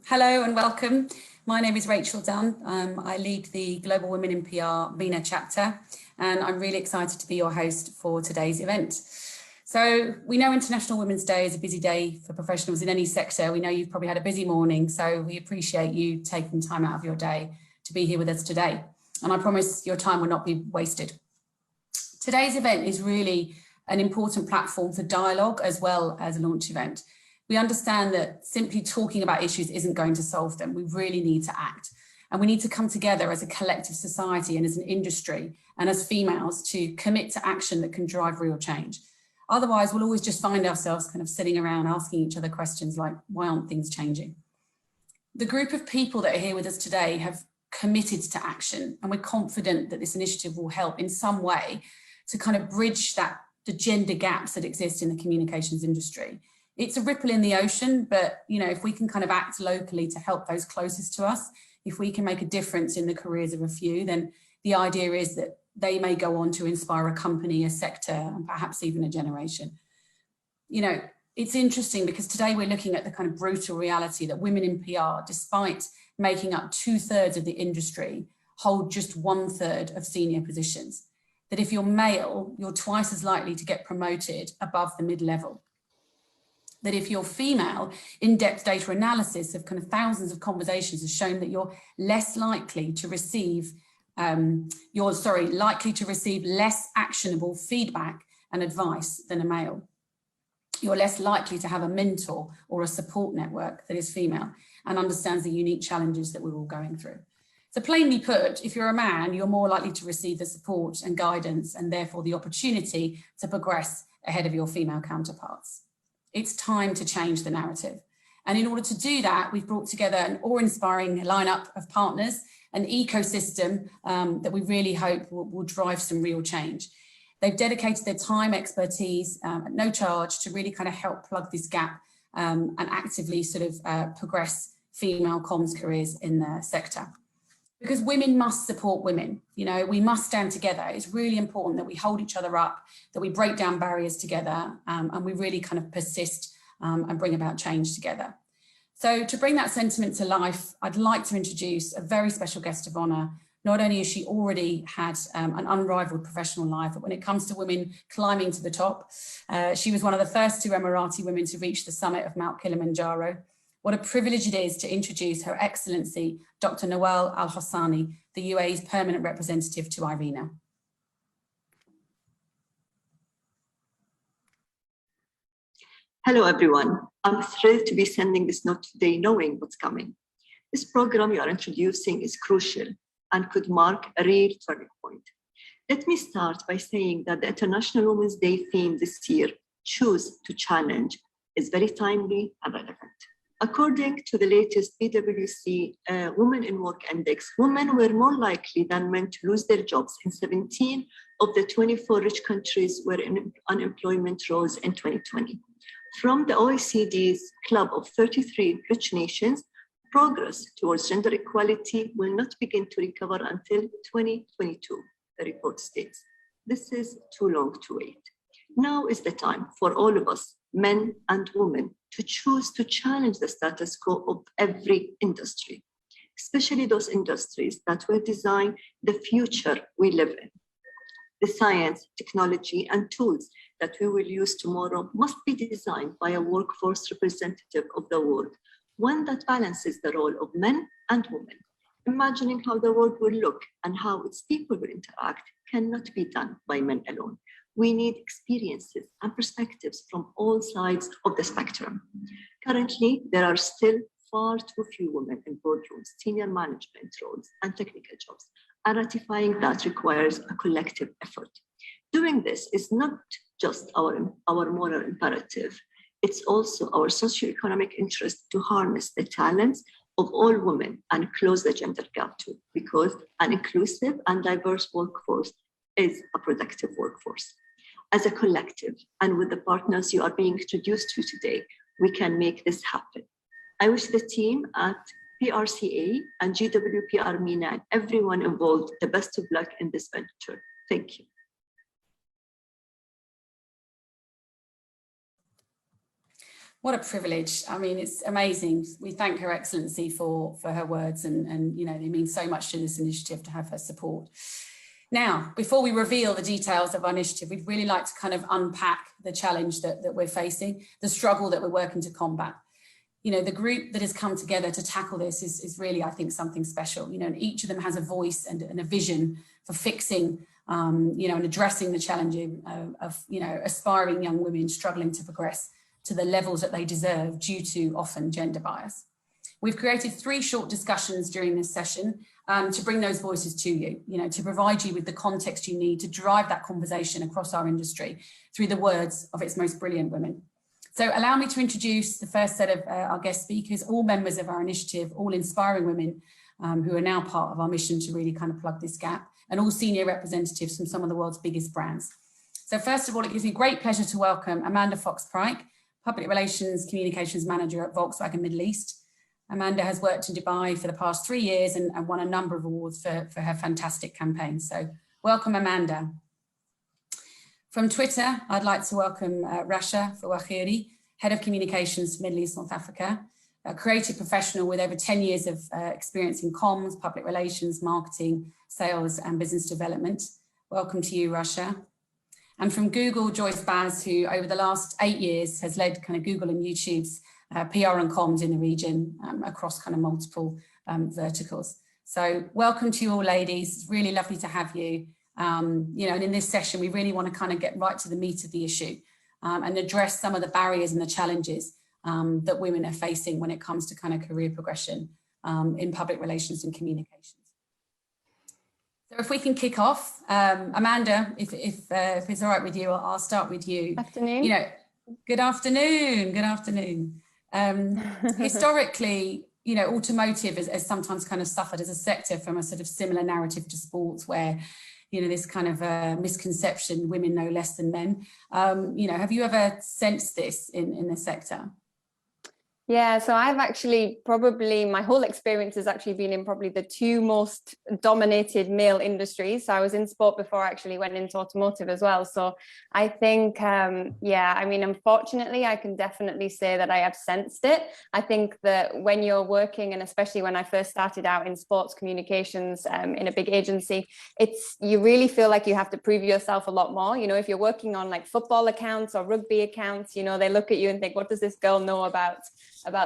Hello and welcome. My name is Rachel Dunn. I lead the Global Women in PR MENA chapter, and I'm really excited to be your host for today's event. So we know International Women's Day is a busy day for professionals in any sector. We know you've probably had a busy morning, so we appreciate you taking time out of your day to be here with us today. And I promise your time will not be wasted. Today's event is really an important platform for dialogue as well as a launch event. We understand that simply talking about issues isn't going to solve them. We really need to act, and we need to come together as a collective society and as an industry and as females to commit to action that can drive real change. Otherwise, we'll always just find ourselves kind of sitting around asking each other questions like, why aren't things changing? The group of people that are here with us today have committed to action, and we're confident that this initiative will help in some way to kind of bridge the gender gaps that exist in the communications industry. It's a ripple in the ocean, but if we can kind of act locally to help those closest to us, if we can make a difference in the careers of a few, then the idea is that they may go on to inspire a company, a sector, and perhaps even a generation. It's interesting because today we're looking at the kind of brutal reality that women in PR, despite making up 2/3 of the industry, hold just 1/3 of senior positions. That if you're male, you're twice as likely to get promoted above the mid-level. That if you're female, in-depth data analysis of kind of thousands of conversations has shown that you're less likely to receive, likely to receive less actionable feedback and advice than a male. You're less likely to have a mentor or a support network that is female and understands the unique challenges that we're all going through. So plainly put, if you're a man, you're more likely to receive the support and guidance and therefore the opportunity to progress ahead of your female counterparts. It's time to change the narrative. And in order to do that, we've brought together an awe-inspiring lineup of partners, an ecosystem that we really hope will drive some real change. They've dedicated their time, expertise at no charge to really kind of help plug this gap and actively sort of progress female comms careers in the sector. Because women must support women, we must stand together. It's really important that we hold each other up, that we break down barriers together, and we really kind of persist and bring about change together. So to bring that sentiment to life, I'd like to introduce a very special guest of honour. Not only has she already had an unrivaled professional life, but when it comes to women climbing to the top, she was one of the first 2 Emirati women to reach the summit of Mount Kilimanjaro. What a privilege it is to introduce Her Excellency, Dr. Nawal Al-Hossani, the UAE's permanent representative to IRENA. Hello, everyone. I'm thrilled to be sending this note today knowing what's coming. This program you are introducing is crucial and could mark a real turning point. Let me start by saying that the International Women's Day theme this year, Choose to Challenge, is very timely and relevant. According to the latest PwC Women in Work Index, women were more likely than men to lose their jobs in 17 of the 24 rich countries where unemployment rose in 2020. From the OECD's club of 33 rich nations, progress towards gender equality will not begin to recover until 2022, the report states. This is too long to wait. Now is the time for all of us, men and women, to choose to challenge the status quo of every industry, especially those industries that will design the future we live in. The science, technology, and tools that we will use tomorrow must be designed by a workforce representative of the world, one that balances the role of men and women. Imagining how the world will look and how its people will interact cannot be done by men alone. We need experiences and perspectives from all sides of the spectrum. Currently, there are still far too few women in boardrooms, senior management roles, and technical jobs, and ratifying that requires a collective effort. Doing this is not just our moral imperative, it's also our socioeconomic interest to harness the talents of all women and close the gender gap too, because an inclusive and diverse workforce is a productive workforce. As a collective, and with the partners you are being introduced to today, we can make this happen. I wish the team at PRCA and GWPR MENA and everyone involved the best of luck in this venture. Thank you. What a privilege. I mean, it's amazing. We thank Her Excellency for her words, and you know, they mean so much to this initiative to have her support. Now, before we reveal the details of our initiative, we'd really like to kind of unpack the challenge that we're facing, the struggle that we're working to combat. You know, the group that has come together to tackle this is really, I think, something special. You know, and each of them has a voice and a vision for fixing, you know, and addressing the challenge of, you know, aspiring young women struggling to progress to the levels that they deserve due to often gender bias. We've created 3 short discussions during this session to bring those voices to you, you know, to provide you with the context you need to drive that conversation across our industry through the words of its most brilliant women. So allow me to introduce the first set of our guest speakers, all members of our initiative, all inspiring women who are now part of our mission to really kind of plug this gap, and all senior representatives from some of the world's biggest brands. So first of all, it gives me great pleasure to welcome Amanda Fox-Pryke, Public Relations Communications Manager at Volkswagen Middle East. Amanda has worked in Dubai for the past 3 years and won a number of awards for her fantastic campaign. So welcome, Amanda. From Twitter, I'd like to welcome Rasha Fawahiri, Head of Communications for Middle East North Africa, a creative professional with over 10 years of experience in comms, public relations, marketing, sales and business development. Welcome to you, Rasha. And from Google, Joyce Baz, who over the last 8 years has led kind of Google and YouTube's PR and comms in the region across kind of multiple verticals. So welcome to you all, ladies. It's really lovely to have you. You know, and in this session, we really want to kind of get right to the meat of the issue and address some of the barriers and the challenges that women are facing when it comes to kind of career progression in public relations and communications. So if we can kick off, Amanda, if it's all right with you, I'll start with you. Afternoon. You know, good afternoon. Good afternoon. Historically, you know, automotive has sometimes kind of suffered as a sector from a sort of similar narrative to sports, where, you know, this kind of misconception, women know less than men. You know, have you ever sensed this in the sector? Yeah, so I've actually probably, my whole experience has actually been in probably the 2 most dominated male industries. So I was in sport before I actually went into automotive as well. So I think, yeah, I mean, unfortunately, I can definitely say that I have sensed it. I think that when you're working, and especially when I first started out in sports communications in a big agency, you really feel like you have to prove yourself a lot more. You know, if you're working on like football accounts or rugby accounts, you know, they look at you and think, what does this girl know about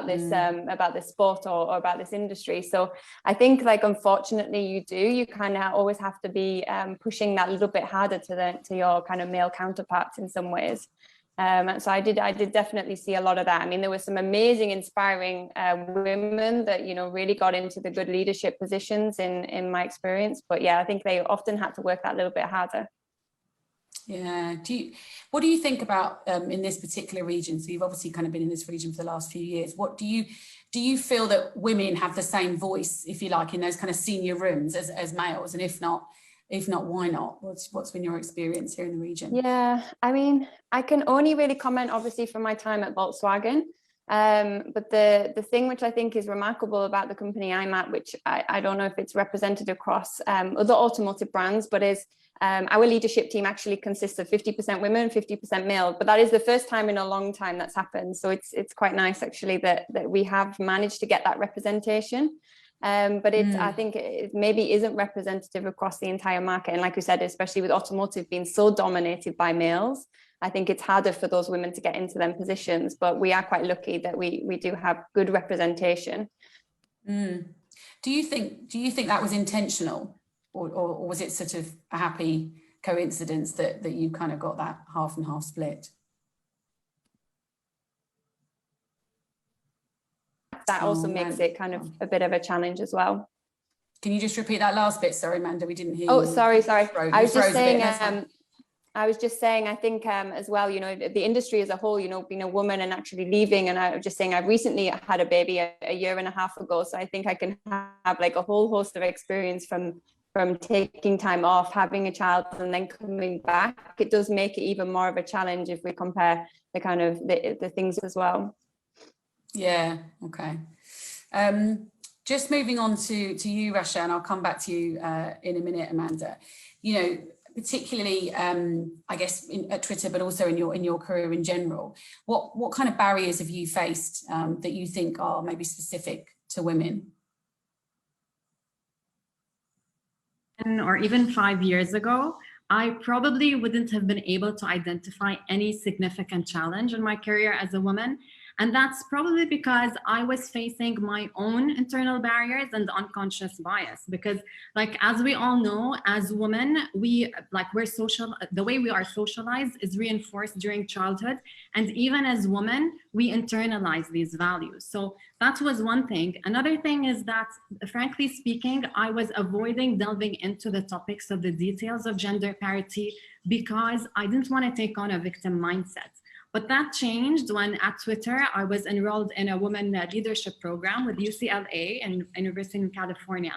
this sport or about this industry? So I think, like, unfortunately, you kind of always have to be pushing that a little bit harder to your kind of male counterparts in some ways. And so I did definitely see a lot of that. I mean, there were some amazing, inspiring women that, you know, really got into the good leadership positions in my experience. But yeah, I think they often had to work that little bit harder. Yeah. What do you think about in this particular region? So you've obviously kind of been in this region for the last few years. What do you feel that women have the same voice, if you like, in those kind of senior rooms as males? And if not, why not? What's been your experience here in the region? Yeah, I mean, I can only really comment obviously from my time at Volkswagen. But the thing which I think is remarkable about the company I'm at, which I don't know if it's represented across other automotive brands, but is our leadership team actually consists of 50% women, 50% male. But that is the first time in a long time that's happened. So it's quite nice actually that we have managed to get that representation. But I think it maybe isn't representative across the entire market. And like you said, especially with automotive being so dominated by males, I think it's harder for those women to get into them positions. But we are quite lucky that we do have good representation. Do you think that was intentional, or was it sort of a happy coincidence that you kind of got that half and half split? That also makes it kind of a bit of a challenge as well. Can you just repeat that last bit? Sorry, Amanda, we didn't hear you. Oh, sorry. I was just saying, I think as well, you know, the industry as a whole, you know, being a woman and actually leaving, and I was just saying, I've recently had a baby a year and a half ago. So I think I can have like a whole host of experience from taking time off, having a child, and then coming back. It does make it even more of a challenge if we compare the kind of the things as well. Yeah, okay. Just moving on to you, Rasha, and I'll come back to you in a minute, Amanda. You know, particularly, I guess, at Twitter, but also in your career in general, what kind of barriers have you faced that you think are maybe specific to women? Or even 5 years ago, I probably wouldn't have been able to identify any significant challenge in my career as a woman. And that's probably because I was facing my own internal barriers and unconscious bias. Because, like, as we all know, as women, we're social, the way we are socialized is reinforced during childhood. And even as women, we internalize these values. So that was one thing. Another thing is that, frankly speaking, I was avoiding delving into the topics of the details of gender parity because I didn't want to take on a victim mindset. But that changed when at Twitter, I was enrolled in a women leadership program with UCLA and University in California.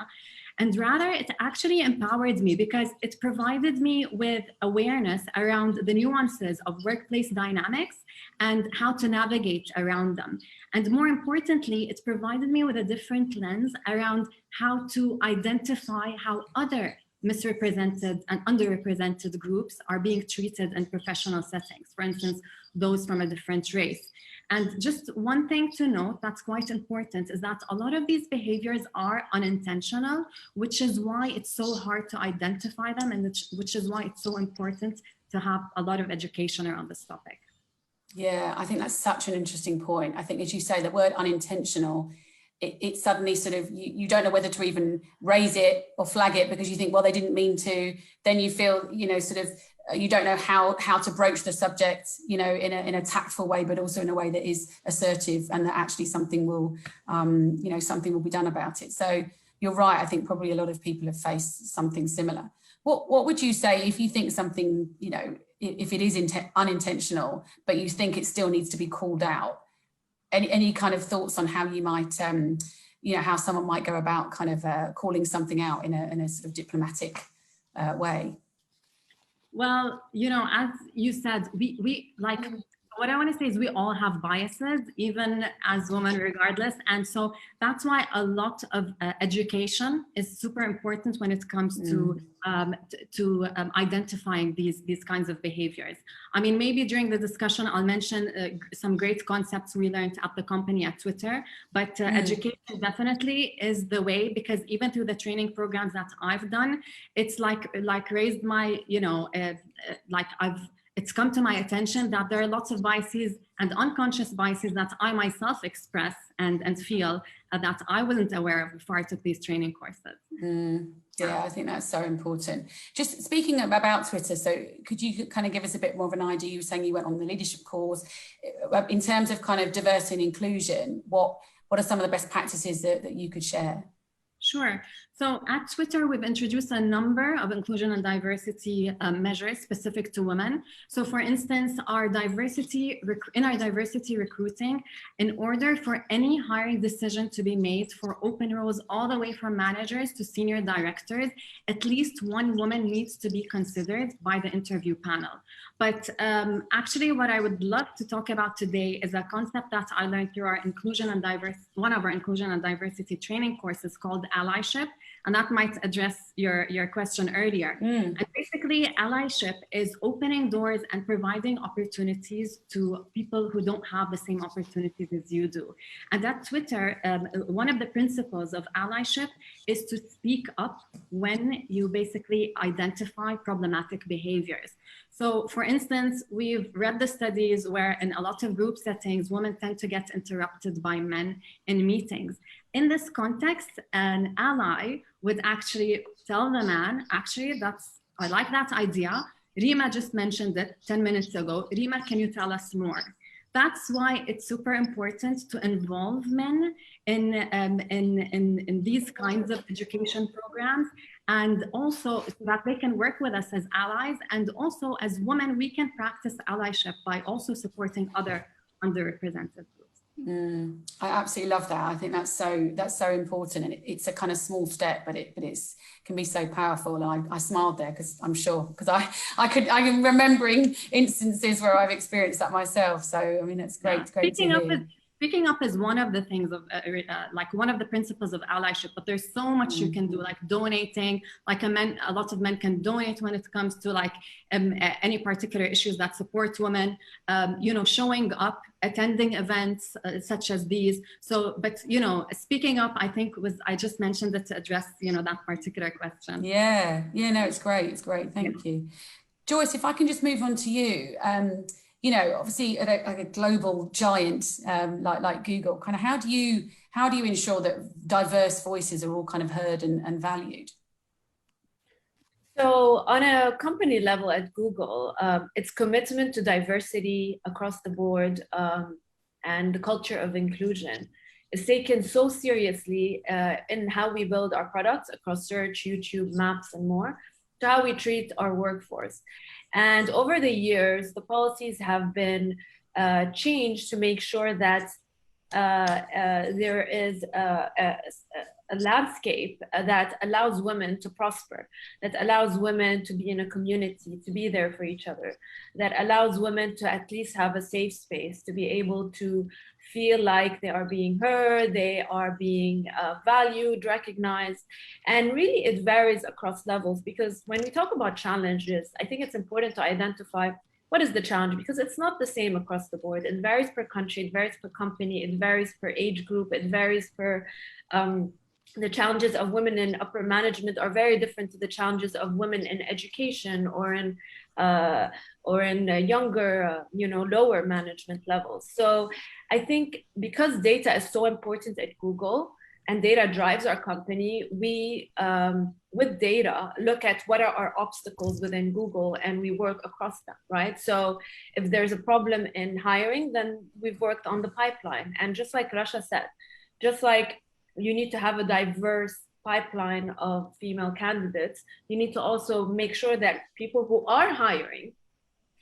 And rather, it actually empowered me because it provided me with awareness around the nuances of workplace dynamics and how to navigate around them. And more importantly, it provided me with a different lens around how to identify how other misrepresented and underrepresented groups are being treated in professional settings, for instance, those from a different race. And just one thing to note that's quite important is that a lot of these behaviors are unintentional, which is why it's so hard to identify them, and which is why it's so important to have a lot of education around this topic. Yeah, I think that's such an interesting point. I think, as you say, the word unintentional, it suddenly sort of, you don't know whether to even raise it or flag it because you think, well, they didn't mean to. Then you feel, sort of, you don't know how to broach the subject, in a tactful way, but also in a way that is assertive and that actually something will, something will be done about it. So you're right. I think probably a lot of people have faced something similar. What would you say if you think something, if it is unintentional, but you think it still needs to be called out? Any kind of thoughts on how you might, how someone might go about kind of calling something out in a sort of diplomatic way? Well, as you said, we like, what I want to say is we all have biases, even as women, regardless. And so that's why a lot of education is super important when it comes to identifying these kinds of behaviors. I mean, maybe during the discussion, I'll mention some great concepts we learned at the company at Twitter, but education definitely is the way, because even through the training programs that I've done, it's like raised my, it's come to my attention that there are lots of biases and unconscious biases that I myself express and feel that I wasn't aware of before I took these training courses. Yeah, I think that's so important. Just speaking about Twitter, so could you kind of give us a bit more of an idea? You were saying you went on the leadership course. In terms of kind of diversity and inclusion, what are some of the best practices that you could share? Sure. So at Twitter, we've introduced a number of inclusion and diversity measures specific to women. So for instance, in our diversity recruiting, in order for any hiring decision to be made for open roles all the way from managers to senior directors, at least one woman needs to be considered by the interview panel. But actually, what I would love to talk about today is a concept that I learned through our one of our inclusion and diversity training courses called Allyship. And that might address your question earlier. And basically, allyship is opening doors and providing opportunities to people who don't have the same opportunities as you do. And at Twitter, one of the principles of allyship is to speak up when you basically identify problematic behaviors. So for instance, we've read the studies where in a lot of group settings, women tend to get interrupted by men in meetings. In this context, an ally would actually tell the man, actually, I like that idea. Rima just mentioned it 10 minutes ago. Rima, can you tell us more? That's why it's super important to involve men in these kinds of education programs, and also so that they can work with us as allies, and also as women, we can practice allyship by also supporting other underrepresented groups. I absolutely love that. I think that's so important, and it's a kind of small step, but it can be so powerful. And I smiled there because I'm sure, because I'm remembering instances where I've experienced that myself. So I mean, it's great. Speaking to of hear. Picking up is one of the things of like one of the principles of allyship, but there's so much you can do, like donating. Like a lot of men can donate when it comes to like any particular issues that support women, you know, showing up, attending events such as these. So, but you know, speaking up, I think I just mentioned it to address, you know, that particular question. Yeah, no, it's great. Thank you. Joyce, if I can just move on to you. You know, obviously at a global giant like Google, kind of how do you ensure that diverse voices are all kind of heard and valued? So on a company level at Google, its commitment to diversity across the board and the culture of inclusion is taken so seriously in how we build our products across search, YouTube, maps, and more, to how we treat our workforce. And over the years, the policies have been changed to make sure that there is a landscape that allows women to prosper, that allows women to be in a community, to be there for each other, that allows women to at least have a safe space, to be able to feel like they are being heard, they are being valued, recognized. And really it varies across levels, because when we talk about challenges, I think it's important to identify what is the challenge, because it's not the same across the board. It varies per country, it varies per company, it varies per age group, it varies per the challenges of women in upper management are very different to the challenges of women in education or in younger, you know, lower management levels. So I think because data is so important at Google and data drives our company, we, with data, look at what are our obstacles within Google and we work across them, right? So if there's a problem in hiring, then we've worked on the pipeline. And just like Rasha said, just like you need to have a diverse pipeline of female candidates, you need to also make sure that people who are hiring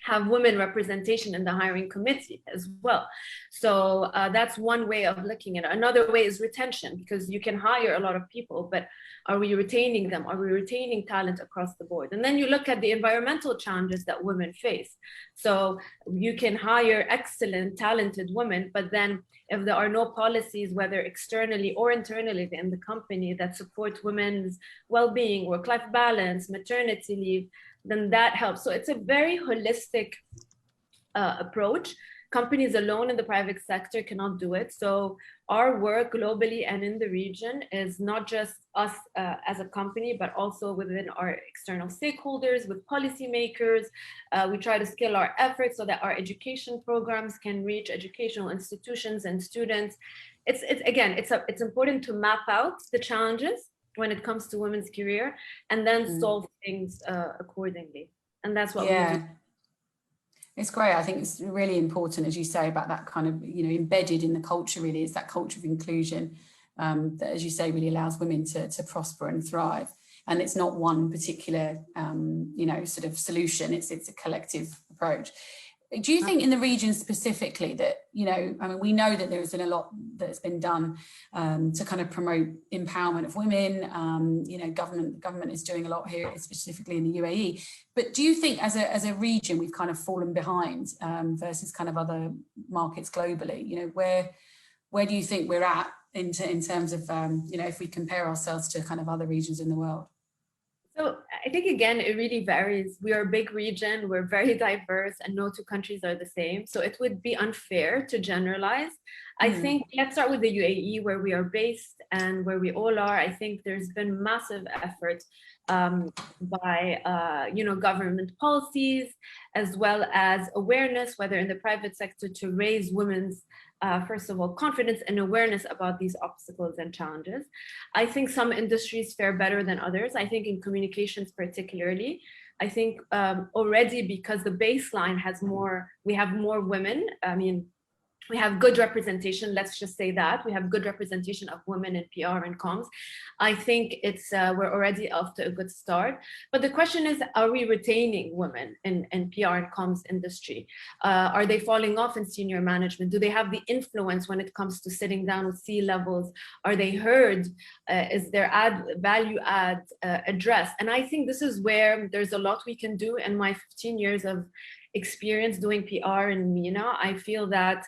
have women representation in the hiring committee as well. So that's one way of looking at it. Another way is retention, because you can hire a lot of people, but are we retaining them? Are we retaining talent across the board? And then you look at the environmental challenges that women face. So you can hire excellent, talented women, but then if there are no policies, whether externally or internally in the company, that support women's well-being, work-life balance, maternity leave, then that helps. So it's a very holistic approach. Companies alone in the private sector cannot do it. So our work globally and in the region is not just us as a company, but also within our external stakeholders, with policymakers. We try to scale our efforts so that our education programs can reach educational institutions and students. It's important to map out the challenges when it comes to women's career and then solve things accordingly. And that's what we do. It's great. I think it's really important, as you say, about that kind of, you know, embedded in the culture, really, is that culture of inclusion that, as you say, really allows women to prosper and thrive. And it's not one particular, you know, sort of solution. It's a collective approach. Do you think in the region specifically that, you know, I mean, we know that there's been a lot that's been done to kind of promote empowerment of women. You know, government is doing a lot here, specifically in the UAE. But do you think as a region we've kind of fallen behind versus kind of other markets globally? You know, where do you think we're at in terms of, you know, if we compare ourselves to kind of other regions in the world? So I think, again, it really varies. We are a big region, we're very diverse, and no two countries are the same. So it would be unfair to generalize. I think let's start with the UAE, where we are based and where we all are. I think there's been massive effort by you know, government policies, as well as awareness, whether in the private sector, to raise women's first of all, confidence and awareness about these obstacles and challenges. I think some industries fare better than others. I think in communications particularly, I think already because the baseline has more, we have more women. I mean, we have good representation, let's just say that. We have good representation of women in PR and comms. I think it's we're already off to a good start. But the question is, are we retaining women in PR and comms industry? Are they falling off in senior management? Do they have the influence when it comes to sitting down with C-levels? Are they heard? Is their value add addressed? And I think this is where there's a lot we can do. In my 15 years of experience doing PR in MENA, I feel that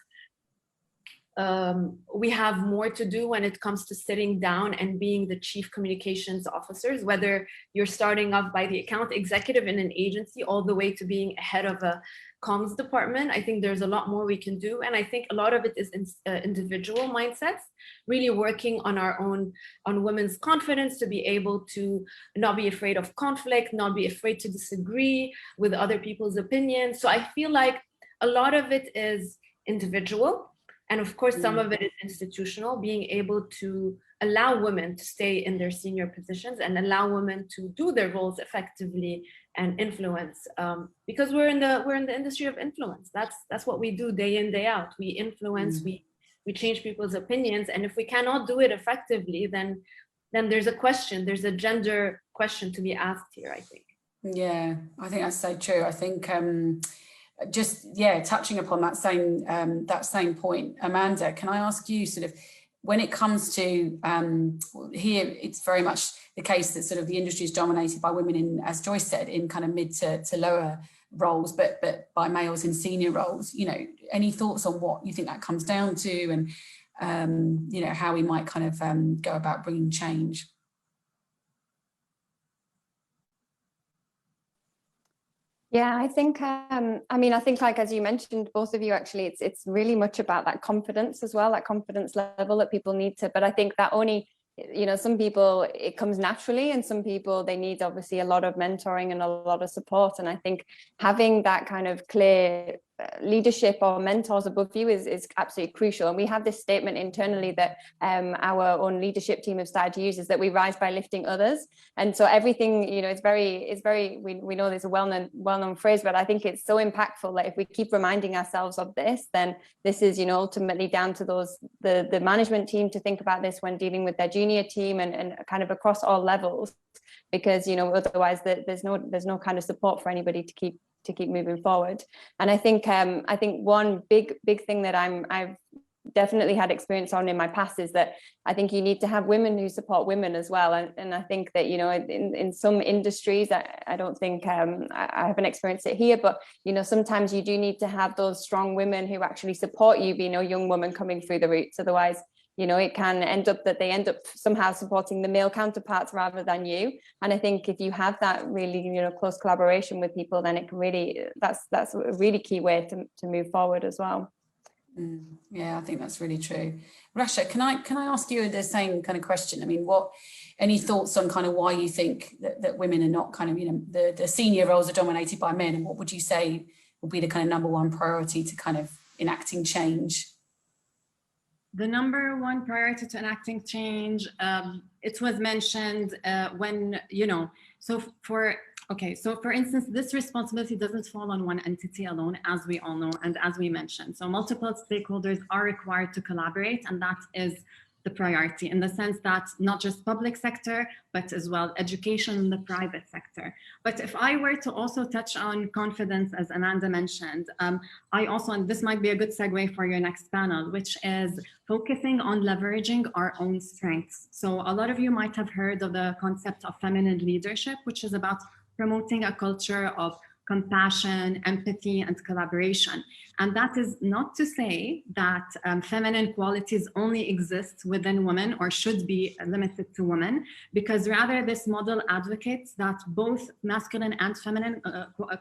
we have more to do when it comes to sitting down and being the chief communications officers, whether you're starting off by the account executive in an agency all the way to being head of a comms department. I think there's a lot more we can do. And I think a lot of it is individual mindsets, really working on our own, on women's confidence to be able to not be afraid of conflict, not be afraid to disagree with other people's opinions. So I feel like a lot of it is individual. And of course, some of it is institutional, being able to allow women to stay in their senior positions and allow women to do their roles effectively and influence. Because we're in the industry of influence. That's what we do day in, day out. We influence, we change people's opinions. And if we cannot do it effectively, then there's a question, there's a gender question to be asked here, I think. Yeah, I think that's so true. I think touching upon that same point, Amanda, can I ask you sort of, when it comes to here, it's very much the case that sort of the industry is dominated by women in, as Joyce said, in kind of mid to lower roles, but by males in senior roles. You know, any thoughts on what you think that comes down to, and you know, how we might kind of go about bringing change? Yeah, I think, I think, like, as you mentioned, both of you, actually, it's really much about that confidence as well, that confidence level that people need to, but I think that only, you know, some people it comes naturally, and some people they need obviously a lot of mentoring and a lot of support. And I think having that kind of clear leadership or mentors above you is absolutely crucial. And we have this statement internally that our own leadership team have started to use, is that we rise by lifting others. And so everything, you know, it's very we know there's a well-known phrase, but I think it's so impactful that if we keep reminding ourselves of this, then this is, you know, ultimately down to the management team to think about this when dealing with their junior team and kind of across all levels, because, you know, otherwise there's no kind of support for anybody to keep moving forward. And I think one big thing that I've definitely had experience on in my past is that I think you need to have women who support women as well. And I think that, you know, in some industries, I don't think I haven't experienced it here, but, you know, sometimes you do need to have those strong women who actually support you, being a young woman coming through the routes. Otherwise, you know, it can end up that they end up somehow supporting the male counterparts rather than you. And I think if you have that really, you know, close collaboration with people, then it can really, that's a really key way to move forward as well. Yeah, I think that's really true. Rasha, can I ask you the same kind of question? I mean, any thoughts on kind of why you think that women are not kind of, you know, the senior roles are dominated by men, and what would you say would be the kind of #1 priority to kind of enacting change? The #1 priority to enacting change, it was mentioned when, you know, so for instance, this responsibility doesn't fall on one entity alone, as we all know, and as we mentioned. So multiple stakeholders are required to collaborate, and that is the priority, in the sense that not just public sector, but as well education in the private sector. But if I were to also touch on confidence, as Amanda mentioned, I also, and this might be a good segue for your next panel, which is focusing on leveraging our own strengths. So a lot of you might have heard of the concept of feminine leadership, which is about promoting a culture of compassion, empathy, and collaboration. And that is not to say that feminine qualities only exist within women or should be limited to women, because rather this model advocates that both masculine and feminine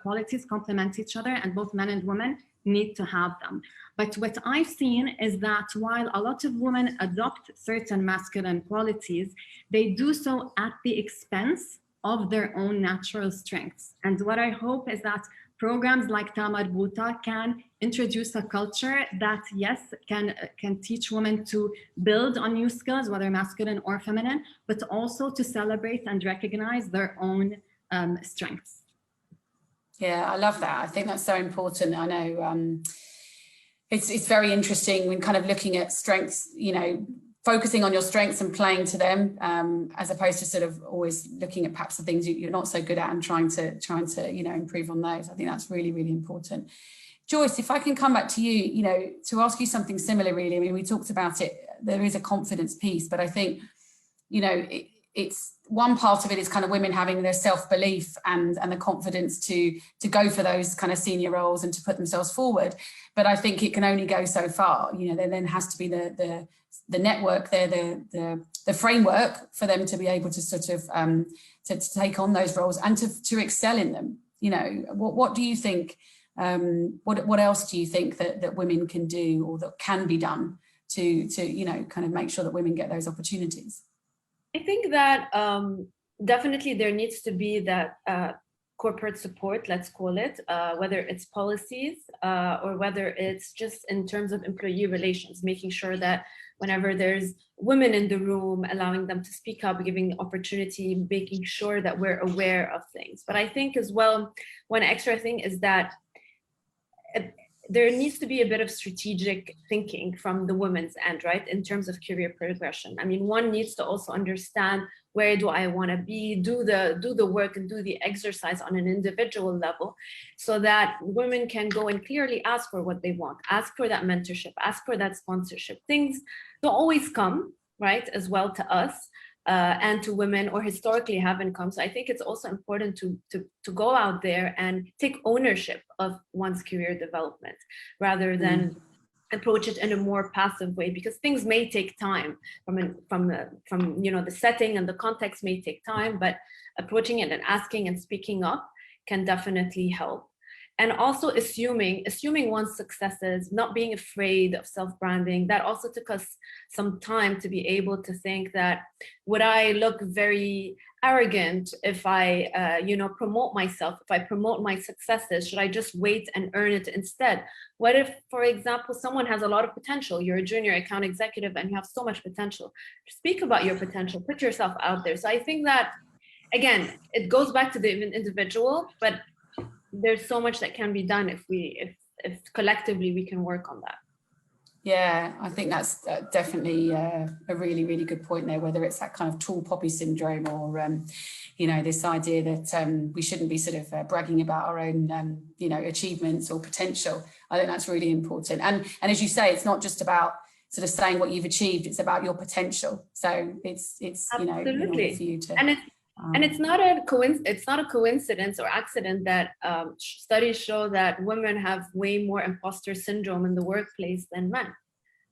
qualities complement each other, and both men and women need to have them. But what I've seen is that while a lot of women adopt certain masculine qualities, they do so at the expense of their own natural strengths. And what I hope is that programs like Ta Marbuuta can introduce a culture that, yes, can teach women to build on new skills, whether masculine or feminine, but also to celebrate and recognize their own strengths. Yeah, I love that. I think that's so important. I know it's very interesting when kind of looking at strengths, you know, focusing on your strengths and playing to them, as opposed to sort of always looking at perhaps the things you're not so good at and trying to you know, improve on those. I think that's really, really important. Joyce, if I can come back to you, you know, to ask you something similar, really. I mean, we talked about it. There is a confidence piece, but I think, you know, it's one part of it is kind of women having their self-belief and the confidence to go for those kind of senior roles and to put themselves forward. But I think it can only go so far. You know, there then has to be the network there, the framework for them to be able to sort of to take on those roles and to excel in them. You know, what do you think? What else do you think that women can do or that can be done to you know, kind of make sure that women get those opportunities? I think that definitely there needs to be that corporate support, let's call it, whether it's policies or whether it's just in terms of employee relations, making sure that whenever there's women in the room, allowing them to speak up, giving opportunity, making sure that we're aware of things. But I think as well, one extra thing is that there needs to be a bit of strategic thinking from the women's end, right? In terms of career progression. I mean, one needs to also understand, where do I want to be, do the work and do the exercise on an individual level, so that women can go and clearly ask for what they want, ask for that mentorship, ask for that sponsorship. Things don't always come, right, as well to us. And to women, or historically haven't come. So I think it's also important to go out there and take ownership of one's career development rather than approach it in a more passive way, because things may take time from you know, the setting and the context may take time, but approaching it and asking and speaking up can definitely help. And also assuming one's successes, not being afraid of self-branding. That also took us some time to be able to think that, would I look very arrogant if I, you know, promote myself, if I promote my successes? Should I just wait and earn it instead? What if, for example, someone has a lot of potential, you're a junior account executive and you have so much potential? Speak about your potential, put yourself out there. So I think that, again, it goes back to the individual, but there's so much that can be done if collectively we can work on that. Yeah, I think that's definitely a really, really good point there, whether it's that kind of tall poppy syndrome or, you know, this idea that we shouldn't be sort of bragging about our own, you know, achievements or potential. I think that's really important. And as you say, it's not just about sort of saying what you've achieved, it's about your potential. So it's you know, in order for you to... And it's not a coincidence or accident that studies show that women have way more imposter syndrome in the workplace than men,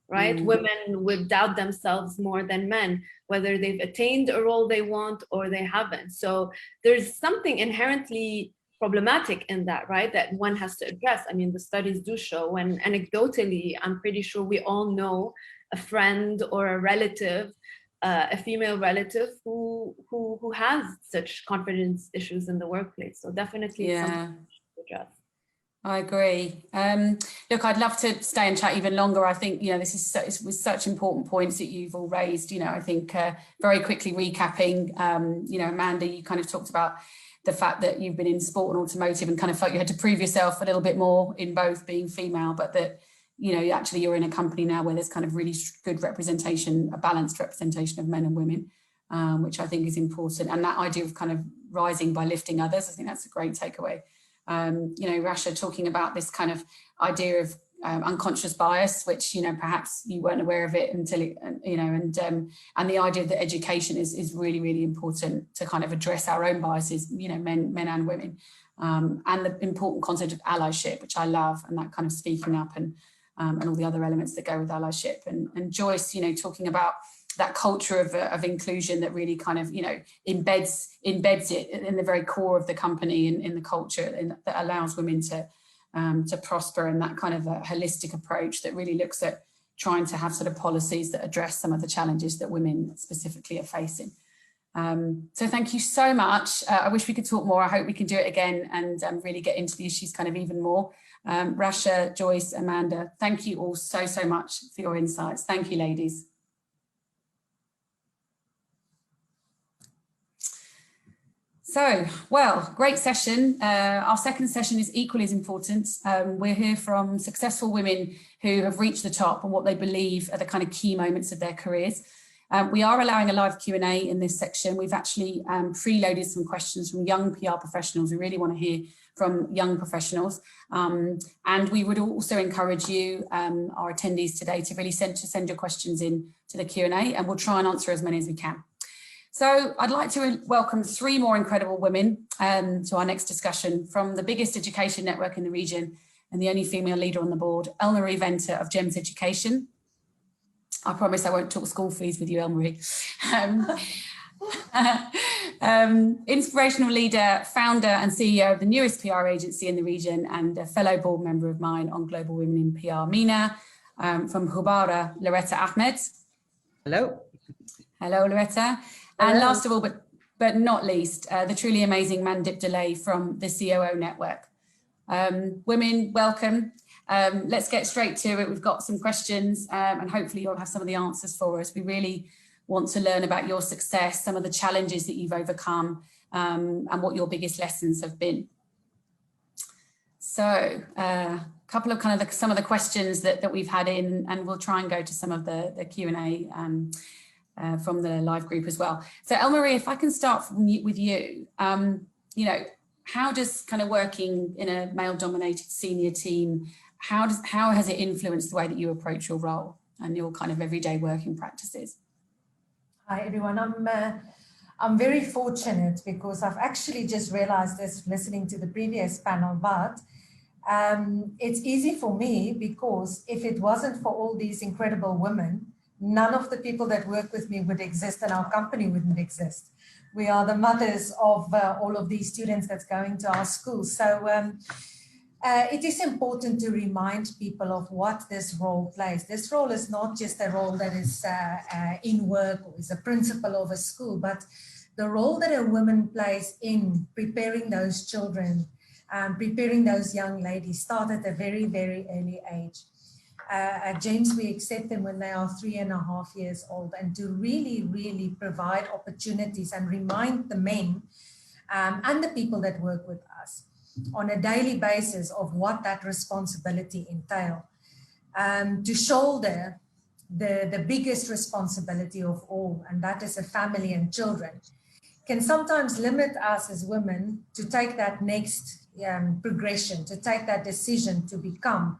right? Women would doubt themselves more than men, whether they've attained a role they want or they haven't. So there's something inherently problematic in that, right? That one has to address. I mean, the studies do show, when anecdotally, I'm pretty sure we all know a friend or a relative, a female relative who has such confidence issues in the workplace. So definitely something to address. I agree. Look, I'd love to stay and chat even longer. I think, you know, this is with such important points that you've all raised. You know, I think very quickly recapping, you know, Amanda, you kind of talked about the fact that you've been in sport and automotive and kind of felt you had to prove yourself a little bit more in both, being female, but that, you know, actually you're in a company now where there's kind of really good representation, a balanced representation of men and women, which I think is important. And that idea of kind of rising by lifting others, I think that's a great takeaway. You know, Rasha talking about this kind of idea of unconscious bias, which, you know, perhaps you weren't aware of it until it, you know, and the idea that education is really, really important to kind of address our own biases, you know, men and women, and the important concept of allyship, which I love, and that kind of speaking up and all the other elements that go with allyship. And Joyce, you know, talking about that culture of inclusion that really kind of, you know, embeds it in the very core of the company and in the culture, and that allows women to prosper, and that kind of a holistic approach that really looks at trying to have sort of policies that address some of the challenges that women specifically are facing. So thank you so much. I wish we could talk more. I hope we can do it again and really get into the issues kind of even more. Rasha, Joyce, Amanda, thank you all so much for your insights. Thank you, ladies. So, well, great session. Our second session is equally as important. We're here from successful women who have reached the top and what they believe are the kind of key moments of their careers. We are allowing a live Q&A in this section. We've actually preloaded some questions from young PR professionals. We really want to hear from young professionals. And we would also encourage you, our attendees today, to really send your questions in to the Q&A, and we'll try and answer as many as we can. So I'd like to welcome 3 more incredible women to our next discussion from the biggest education network in the region and the only female leader on the board, Elmarie Venter of GEMS Education. I promise I won't talk school fees with you, Elmarie. Inspirational leader, founder and CEO of the newest PR agency in the region and a fellow board member of mine on Global Women in PR, Mina, from Hubara, Loretta Ahmed. Hello. Hello, Loretta. Hello. And last of all, but not least, the truly amazing Mandip Delay from the COO network. Women, welcome. Let's get straight to it. We've got some questions and hopefully you'll have some of the answers for us. We really want to learn about your success, some of the challenges that you've overcome and what your biggest lessons have been. So a couple of some of the questions that we've had in, and we'll try and go to some of the Q&A from the live group as well. So Elmarie, if I can start with you, you know, how does kind of working in a male-dominated senior team, how has it influenced the way that you approach your role and your kind of everyday working practices? Hi everyone, I'm very fortunate because I've actually just realized this listening to the previous panel, but it's easy for me because if it wasn't for all these incredible women, none of the people that work with me would exist and our company wouldn't exist. We are the mothers of all of these students that's going to our schools. So it is important to remind people of what this role plays. This role is not just a role that is in work or is a principal of a school, but the role that a woman plays in preparing those children, preparing those young ladies start at a very, very early age. At GEMS, we accept them when they are 3.5 years old, and to really, really provide opportunities and remind the men and the people that work with us on a daily basis of what that responsibility entails. To shoulder the biggest responsibility of all, and that is a family and children, can sometimes limit us as women to take that next progression, to take that decision to become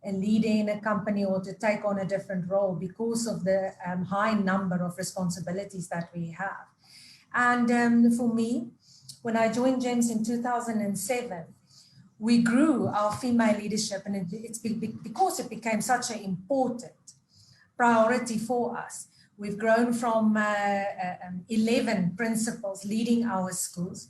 a leader in a company or to take on a different role because of the high number of responsibilities that we have. And for me, when I joined GEMS in 2007, we grew our female leadership, and it's because it became such an important priority for us. We've grown from 11 principals leading our schools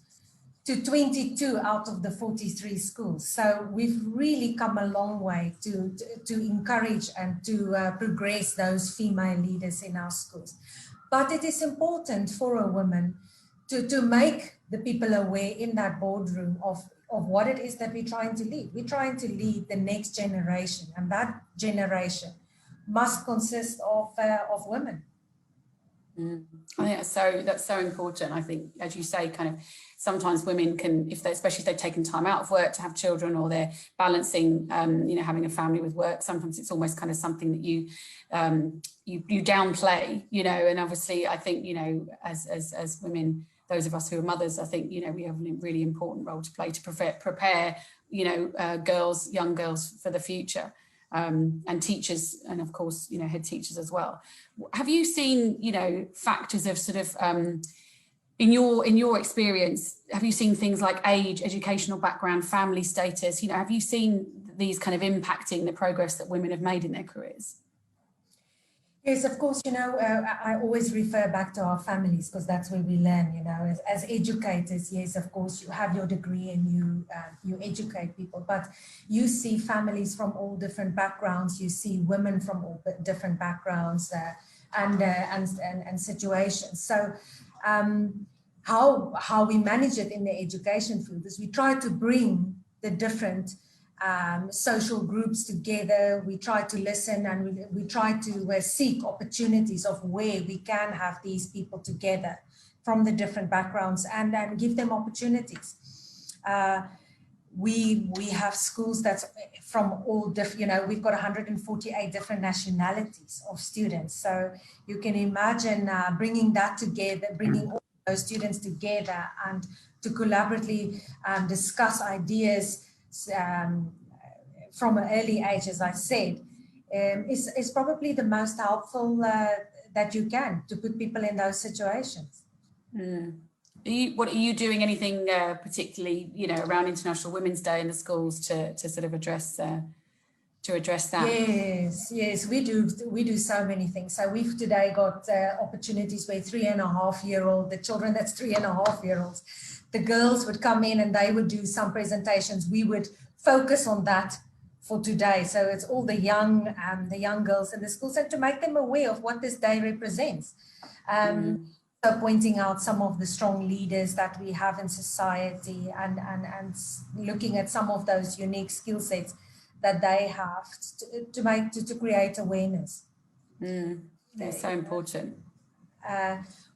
to 22 out of the 43 schools. So we've really come a long way to encourage and to progress those female leaders in our schools. But it is important for a woman to make the people aware in that boardroom of what it is that we're trying to lead. We're trying to lead the next generation, and that generation must consist of women. I think that's so important. I think, as you say, kind of sometimes women can, especially if they've taken time out of work to have children, or they're balancing, you know, having a family with work. Sometimes it's almost kind of something that you downplay, you know. And obviously, I think, you know, as women, those of us who are mothers, I think, you know, we have a really important role to play to prepare, you know, young girls for the future. And teachers, and of course, you know, head teachers as well. Have you seen, you know, factors of sort of, in your experience, have you seen things like age, educational background, family status? You know, have you seen these kind of impacting the progress that women have made in their careers? Yes, of course, you know, I always refer back to our families because that's where we learn, you know, as educators. Yes, of course, you have your degree and you educate people, but you see families from all different backgrounds. You see women from all different backgrounds and situations. So how we manage it in the education field is we try to bring the different social groups together. We try to listen, and we try to seek opportunities of where we can have these people together from the different backgrounds and then give them opportunities. We have schools that's from all different, you know, we've got 148 different nationalities of students. So you can imagine bringing that together, bringing all those students together and to collaboratively discuss ideas from an early age, as I said, is probably the most helpful that you can to put people in those situations. What are you doing? Anything particularly, around International Women's Day in the schools to sort of address that? Yes, we do so many things. So we've today got opportunities where 3.5-year-old, the children that's 3.5-year-olds, the girls would come in and they would do some presentations. We would focus on that for today. So it's all the young girls in the schools, and to make them aware of what this day represents. So pointing out some of the strong leaders that we have in society, and looking at some of those unique skill sets that they have to create awareness. They're so important.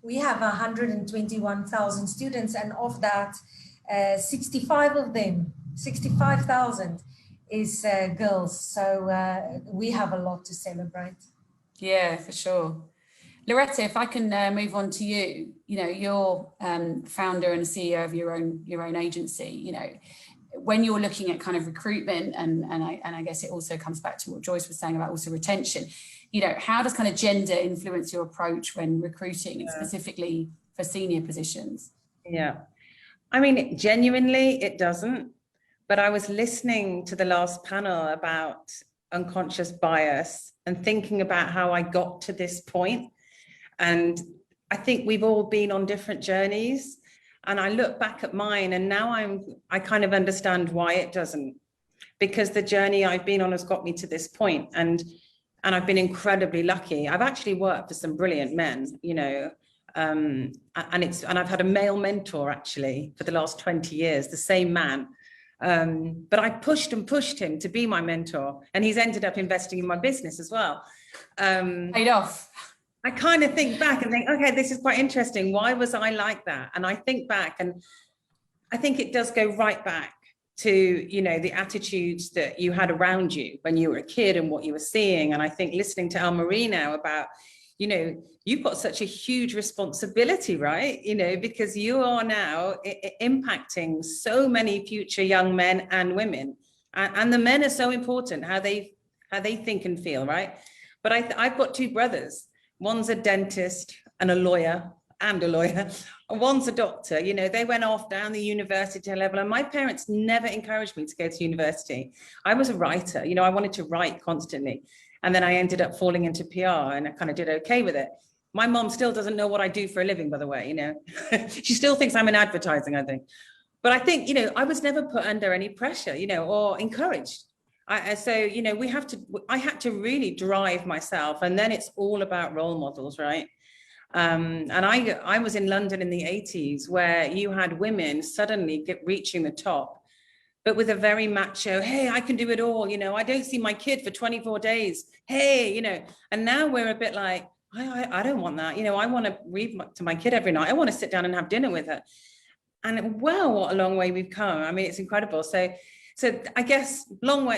We have 121,000 students, and of that, 65,000 is girls. So we have a lot to celebrate. Yeah, for sure. Loretta, if I can move on to you, you're founder and CEO of your own agency. When you're looking at kind of recruitment, and I guess it also comes back to what Joyce was saying about also retention, how does kind of gender influence your approach when recruiting, and specifically for senior positions? Yeah, I mean, genuinely, it doesn't. But I was listening to the last panel about unconscious bias and thinking about how I got to this point. And I think we've all been on different journeys. And I look back at mine, and now I kind of understand why it doesn't, because the journey I've been on has got me to this point. And I've been incredibly lucky. I've actually worked for some brilliant men, and I've had a male mentor actually for the last 20 years, the same man. But I pushed and pushed him to be my mentor, and he's ended up investing in my business as well. Paid off. I kind of think back and think, okay, this is quite interesting. Why was I like that? And I think back, and I think it does go right back to, the attitudes that you had around you when you were a kid and what you were seeing. And I think listening to Anne-Marie now about, you've got such a huge responsibility, right? Because you are now impacting so many future young men and women. And the men are so important, how they think and feel, right? But I've got two brothers. One's a dentist and a lawyer, and one's a doctor. They went off down the university level, and my parents never encouraged me to go to university. I was a writer, I wanted to write constantly. And then I ended up falling into PR, and I kind of did okay with it. My mom still doesn't know what I do for a living, by the way, She still thinks I'm in advertising, I think. But I think, I was never put under any pressure, or encouraged. I had to really drive myself, and then it's all about role models, right? And I was in London in the 80s, where you had women suddenly reaching the top, but with a very macho, hey, I can do it all, I don't see my kid for 24 days, hey, and now we're a bit like, I don't want that, I want to read to my kid every night, I want to sit down and have dinner with her. And well, what a long way we've come. I mean, it's incredible. So I guess long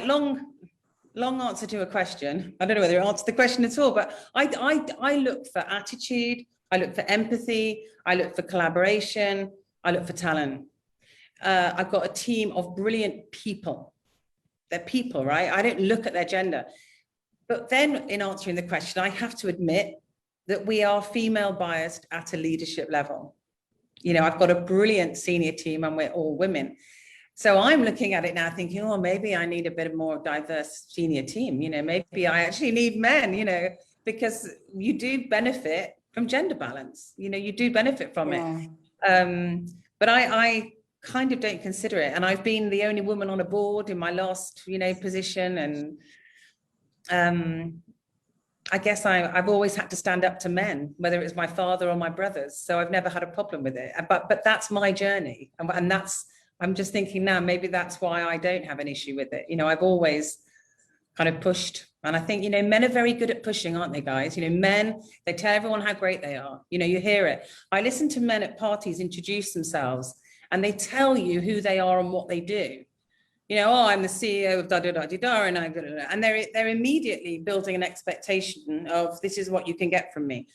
answer to a question. I don't know whether it answered the question at all, but I look for attitude, I look for empathy, I look for collaboration, I look for talent. I've got a team of brilliant people. They're people, right? I don't look at their gender. But then in answering the question, I have to admit that we are female biased at a leadership level. I've got a brilliant senior team, and we're all women. So I'm looking at it now thinking, oh, maybe I need a bit more diverse senior team. Maybe I actually need men, because you do benefit from gender balance. You do benefit from it. But I kind of don't consider it. And I've been the only woman on a board in my last, position. And I guess I've always had to stand up to men, whether it was my father or my brothers. So I've never had a problem with it. But that's my journey. And I'm just thinking now, maybe that's why I don't have an issue with it. I've always kind of pushed. And I think, men are very good at pushing, aren't they, guys? Men, they tell everyone how great they are. You hear it. I listen to men at parties introduce themselves, and they tell you who they are and what they do. I'm the CEO of da-da-da-da-da, and they're immediately building an expectation of, this is what you can get from me.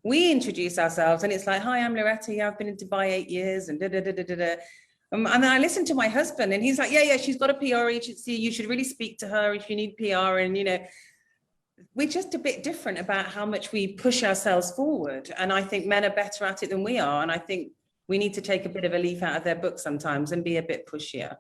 We introduce ourselves, and it's like, hi, I'm Loretta. Yeah, I've been in Dubai 8 years, and da-da-da-da-da-da. And then I listen to my husband, and he's like, yeah, she's got a PR agency. You should really speak to her if you need PR. And, we're just a bit different about how much we push ourselves forward. And I think men are better at it than we are. And I think we need to take a bit of a leaf out of their book sometimes and be a bit pushier.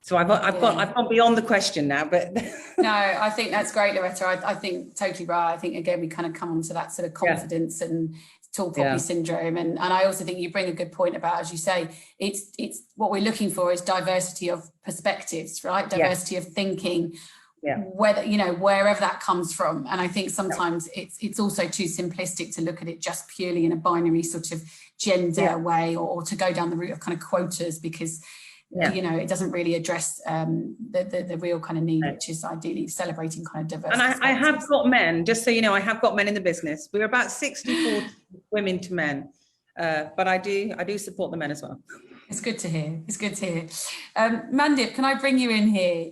So I've gone beyond the question now, but no, I think that's great, Loretta. I think totally right. I think again we kind of come onto that sort of confidence and tall poppy syndrome, and I also think you bring a good point about, as you say, it's what we're looking for is diversity of perspectives, right? Diversity of thinking, whether wherever that comes from. And I think sometimes it's also too simplistic to look at it just purely in a binary sort of gender way, or to go down the route of kind of quotas, because it doesn't really address the real kind of need, which is ideally celebrating kind of diversity. And I have got men, just so you know, I have got men in the business. We're about 60-40 women to men, but I do support the men as well. It's good to hear. It's good to hear. Mandip, can I bring you in here?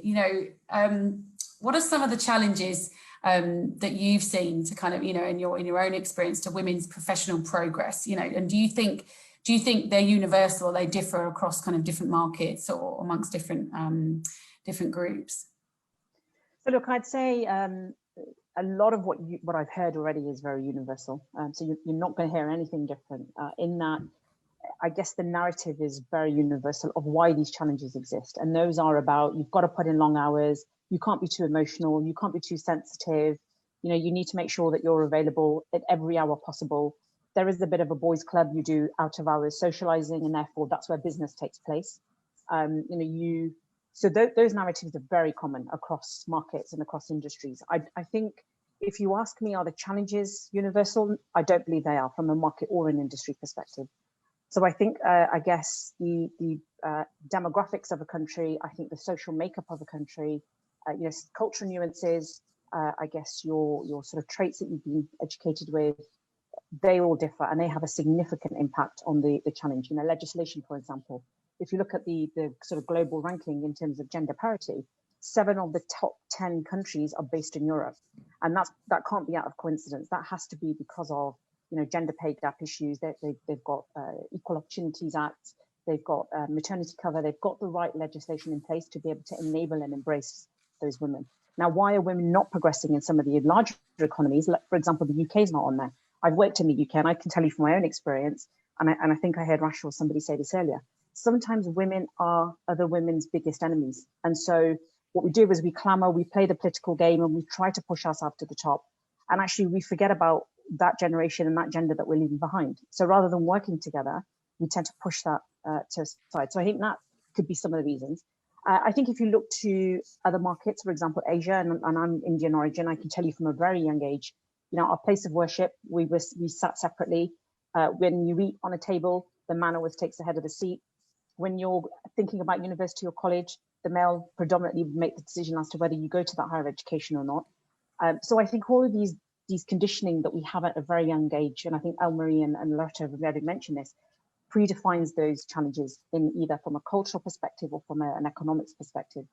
What are some of the challenges that you've seen to kind of, in your own experience, to women's professional progress? And do you think they're universal, or they differ across kind of different markets or amongst different groups? So look, I'd say a lot of what I've heard already is very universal. So you're not going to hear anything different in that. I guess the narrative is very universal of why these challenges exist. And those are about, you've got to put in long hours, you can't be too emotional, you can't be too sensitive, you need to make sure that you're available at every hour possible. There is a bit of a boys' club you do out of hours socializing, and therefore that's where business takes place. So those narratives are very common across markets and across industries. I think if you ask me, are the challenges universal? I don't believe they are from a market or an industry perspective. So I think, I guess, the demographics of a country, I think the social makeup of a country, cultural nuances, I guess your sort of traits that you've been educated with, they all differ, and they have a significant impact on the challenge. Legislation, for example, if you look at the sort of global ranking in terms of gender parity, 7 of the top 10 countries are based in Europe. And that can't be out of coincidence. That has to be because of, gender pay gap issues. They've got Equal Opportunities Act, they've got maternity cover, they've got the right legislation in place to be able to enable and embrace those women. Now, why are women not progressing in some of the larger economies? Like, for example, the UK is not on there. I've worked in the UK, and I can tell you from my own experience, and I think I heard Rachel or somebody say this earlier, sometimes women are other women's biggest enemies. And so what we do is we clamour, we play the political game, and we try to push ourselves to the top. And actually, we forget about that generation and that gender that we're leaving behind. So rather than working together, we tend to push that to aside. So I think that could be some of the reasons. I think if you look to other markets, for example, Asia, and I'm Indian origin, I can tell you from a very young age, our place of worship, we sat separately. When you eat on a table, the man always takes the head of the seat. When you're thinking about university or college, the male predominantly make the decision as to whether you go to that higher education or not. So I think all of these conditioning that we have at a very young age, and I think Elle-Marie and Loretta have already mentioned this, predefines those challenges in either from a cultural perspective or from an economics perspective.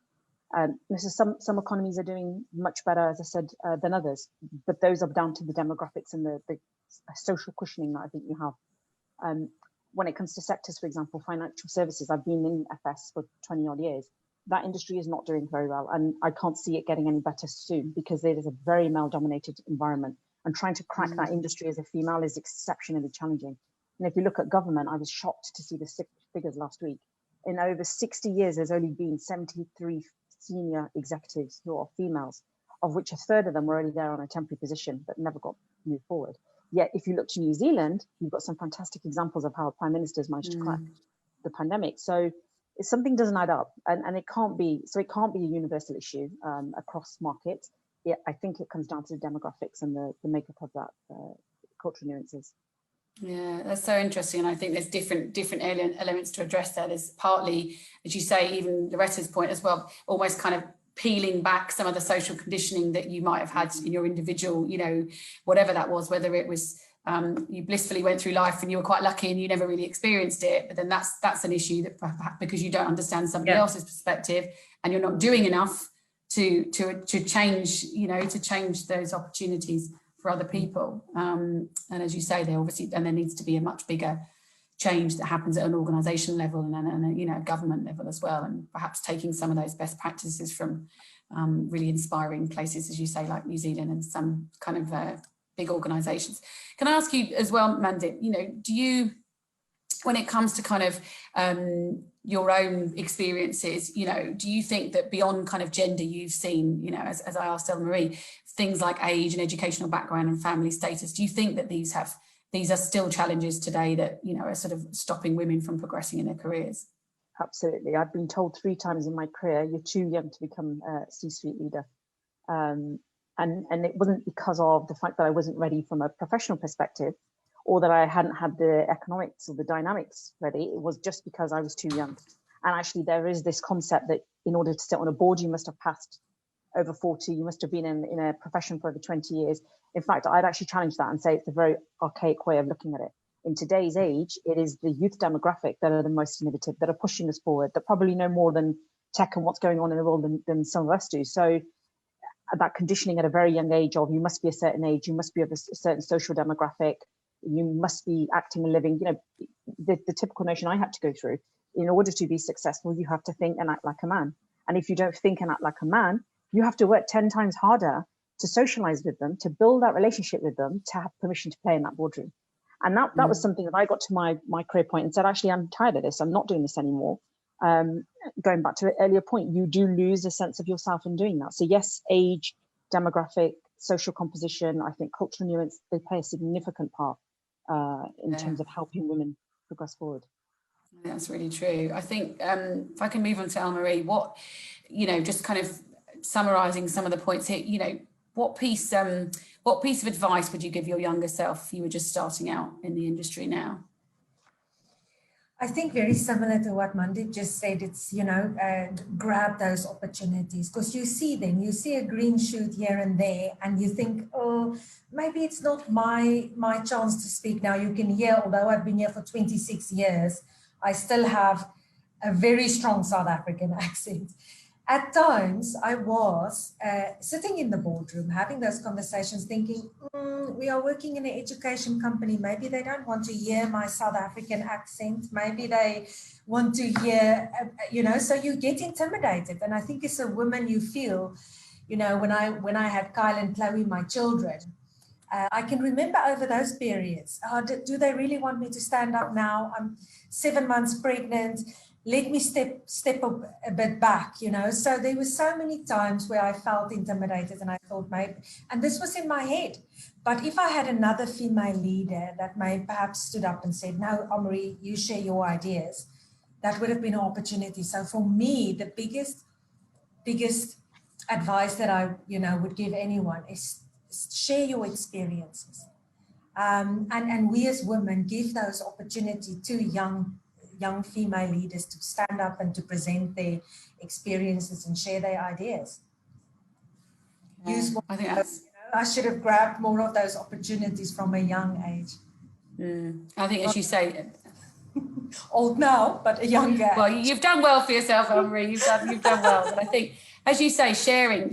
So some economies are doing much better, as I said, than others, but those are down to the demographics and the social cushioning that I think you have. When it comes to sectors, for example, financial services, I've been in FS for 20 odd years. That industry is not doing very well, and I can't see it getting any better soon because it is a very male-dominated environment, and trying to crack that industry as a female is exceptionally challenging. And if you look at government, I was shocked to see the figures last week. In over 60 years, there's only been 73 senior executives who are females, of which a third of them were already there on a temporary position but never got moved forward. Yet if you look to New Zealand, you've got some fantastic examples of how prime ministers managed to crack the pandemic. So if something doesn't add up, and it can't be a universal issue across markets. I think it comes down to the demographics and the makeup of that cultural nuances. Yeah, that's so interesting. And I think there's different elements to address there. There's partly, as you say, even Loretta's point as well, almost kind of peeling back some of the social conditioning that you might have had in your individual, whatever that was, whether it was you blissfully went through life and you were quite lucky and you never really experienced it, but then that's an issue that perhaps because you don't understand somebody else's perspective and you're not doing enough to change, to change those opportunities for other people. And as you say, there needs to be a much bigger change that happens at an organisation level and a government level as well, and perhaps taking some of those best practices from really inspiring places, as you say, like New Zealand and some kind of big organisations. Can I ask you as well, Mandate, you know, do you, when it comes to kind of your own experiences, you know, do you think that beyond kind of gender, you've seen, you know, as I asked Marie, things like age and educational background and family status, do you think that these are still challenges today that, you know, are sort of stopping women from progressing in their careers? Absolutely. I've been told 3 times in my career, you're too young to become a C-suite leader. And it wasn't because of the fact that I wasn't ready from a professional perspective, or that I hadn't had the economics or the dynamics ready. It was just because I was too young. And actually there is this concept that in order to sit on a board, you must have passed over 40, you must have been in a profession for over 20 years. In fact, I'd actually challenge that and say it's a very archaic way of looking at it. In today's age, it is the youth demographic that are the most innovative, that are pushing us forward, that probably know more than tech and what's going on in the world than some of us do. So that conditioning at a very young age of you must be a certain age, you must be of a certain social demographic, you must be acting and living, you know, the typical notion I had to go through. In order to be successful, you have to think and act like a man. And if you don't think and act like a man, you have to work 10 times harder to socialize with them, to build that relationship with them, to have permission to play in that boardroom. And that was something that I got to my career point and said, actually, I'm tired of this. I'm not doing this anymore. Going back to an earlier point, you do lose a sense of yourself in doing that. So yes, age, demographic, social composition, I think cultural nuance, they play a significant part in terms of helping women progress forward. That's really true. I think if I can move on to Anne-Marie, what, you know, just kind of summarising some of the points here, you know, what piece of advice would you give your younger self if you were just starting out in the industry now? I think very similar to what Mandip just said, it's, you know, grab those opportunities, because you see them, you see a green shoot here and there, and you think, oh, maybe it's not my chance to speak now. You can hear, although I've been here for 26 years, I still have a very strong South African accent. At times, I was sitting in the boardroom, having those conversations, thinking, we are working in an education company. Maybe they don't want to hear my South African accent. Maybe they want to hear, you know, so you get intimidated. And I think as a woman, you feel, you know, when I had Kyle and Chloe, my children, I can remember over those periods, do they really want me to stand up now? I'm 7 months pregnant. Let me step a bit back, you know. So there were so many times where I felt intimidated and I thought maybe, and this was in my head, but if I had another female leader that may perhaps stood up and said, no, Anne-Marie, you share your ideas, that would have been an opportunity. So for me, the biggest advice that I, you know, would give anyone is share your experiences. And we as women give those opportunity to young female leaders to stand up and to present their experiences and share their ideas. I think that's, you know, I should have grabbed more of those opportunities from a young age. I think, as you say, old now, but a younger. Well, you've done well for yourself, Anne-Marie. You've done well. But I think, as you say, sharing,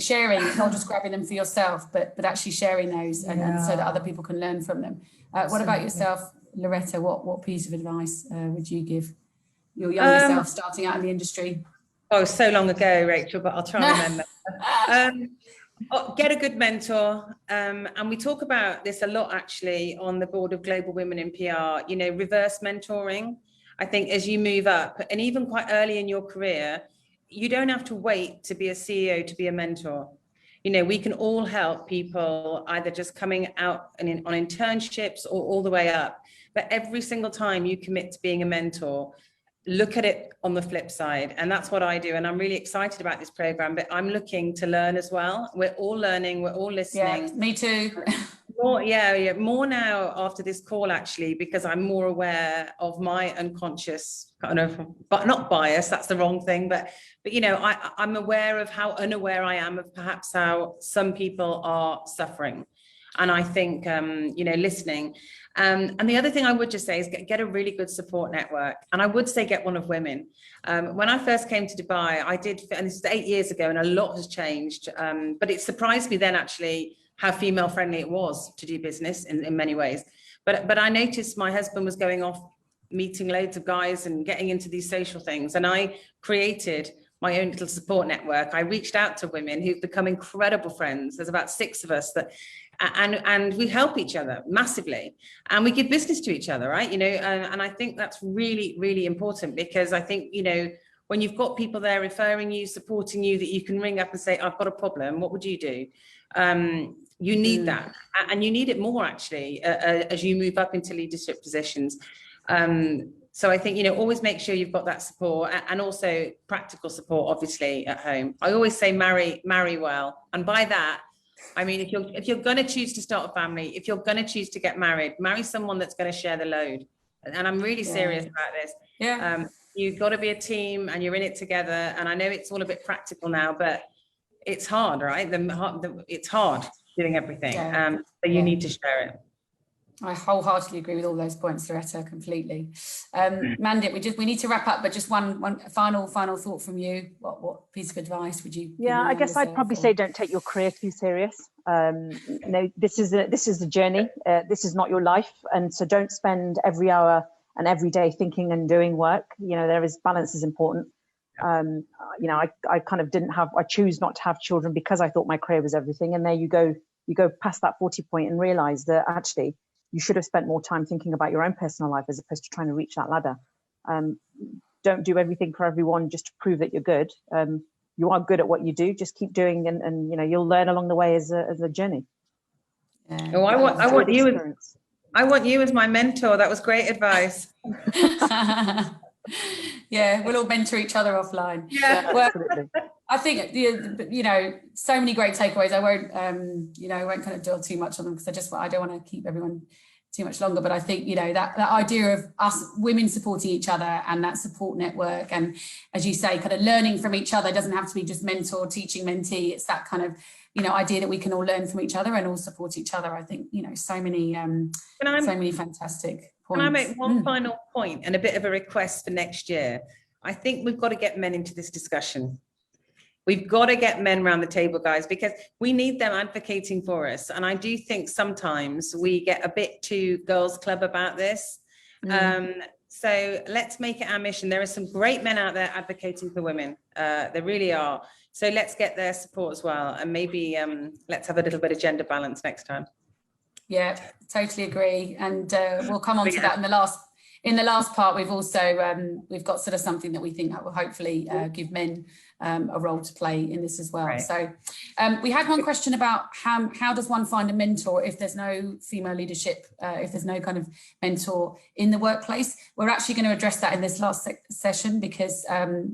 not just grabbing them for yourself, but actually sharing those and so that other people can learn from them. What about yourself, Loretta? What piece of advice would you give your younger self starting out in the industry? Oh, so long ago, Rachel, but I'll try and remember. Get a good mentor. And we talk about this a lot, actually, on the board of Global Women in PR, you know, reverse mentoring. I think as you move up, and even quite early in your career, you don't have to wait to be a CEO to be a mentor. You know, we can all help people either just coming out on internships or all the way up. But every single time you commit to being a mentor, look at it on the flip side. And that's what I do. And I'm really excited about this program, but I'm looking to learn as well. We're all learning, we're all listening. Yeah, me too. More now after this call, actually, because I'm more aware of my unconscious kind of, but not bias, that's the wrong thing, but you know, I'm aware of how unaware I am of perhaps how some people are suffering. And I think, you know, listening. And the other thing I would just say is get a really good support network. And I would say get one of women. When I first came to Dubai, I did, and this is 8 years ago, and a lot has changed. But it surprised me then, actually, how female friendly it was to do business in many ways. But I noticed my husband was going off meeting loads of guys and getting into these social things. And I created my own little support network, I reached out to women who've become incredible friends. There's about 6 of us that, and we help each other massively, and we give business to each other, right? You know, and I think that's really, really important, because I think, you know, when you've got people there referring you, supporting you, that you can ring up and say, I've got a problem, what would you do? You need that, and you need it more actually as you move up into leadership positions. So I think, you know, always make sure you've got that support, and also practical support, obviously, at home. I always say marry well, and by that I mean, if you're going to choose to start a family, if you're going to choose to get married, marry someone that's going to share the load. And I'm really serious about this. Yeah. You've got to be a team, and you're in it together. And I know it's all a bit practical now, but it's hard, right? It's hard doing everything. So you need to share it. I wholeheartedly agree with all those points, Loretta, completely. Mandate, we need to wrap up, but just one final thought from you. What piece of advice would you? Yeah, I guess I'd probably say don't take your career too serious. This is a journey. This is not your life, and so don't spend every hour and every day thinking and doing work. You know, balance is important. You know, I kind of I choose not to have children because I thought my career was everything, and there you go past that 40 point and realize that actually you should have spent more time thinking about your own personal life as opposed to trying to reach that ladder. Don't do everything for everyone just to prove that you're good. You are good at what you do. Just keep doing, and you know, you'll learn along the way as a journey. Yeah. Oh, I want you as my mentor. That was great advice. Yeah, we'll all mentor each other offline. Yeah, well, absolutely. I think, you know, so many great takeaways. I won't kind of dwell too much on them, because I don't want to keep everyone too much longer. But I think, you know, that idea of us women supporting each other and that support network, and as you say, kind of learning from each other, doesn't have to be just mentor, teaching, mentee. It's that kind of, you know, idea that we can all learn from each other and all support each other. I think, you know, so many fantastic points. Can I make one final point and a bit of a request for next year? I think we've got to get men into this discussion. We've got to get men around the table, guys, because we need them advocating for us. And I do think sometimes we get a bit too girls' club about this. So let's make it our mission. There are some great men out there advocating for women. There really are. So let's get their support as well. And maybe let's have a little bit of gender balance next time. Yeah, totally agree. And we'll come on to that in the last part. We've also we've got sort of something that we think that will hopefully give men a role to play in this as well. Right. So we had one question about how does one find a mentor if there's no female leadership, if there's no kind of mentor in the workplace. We're actually going to address that in this last session, because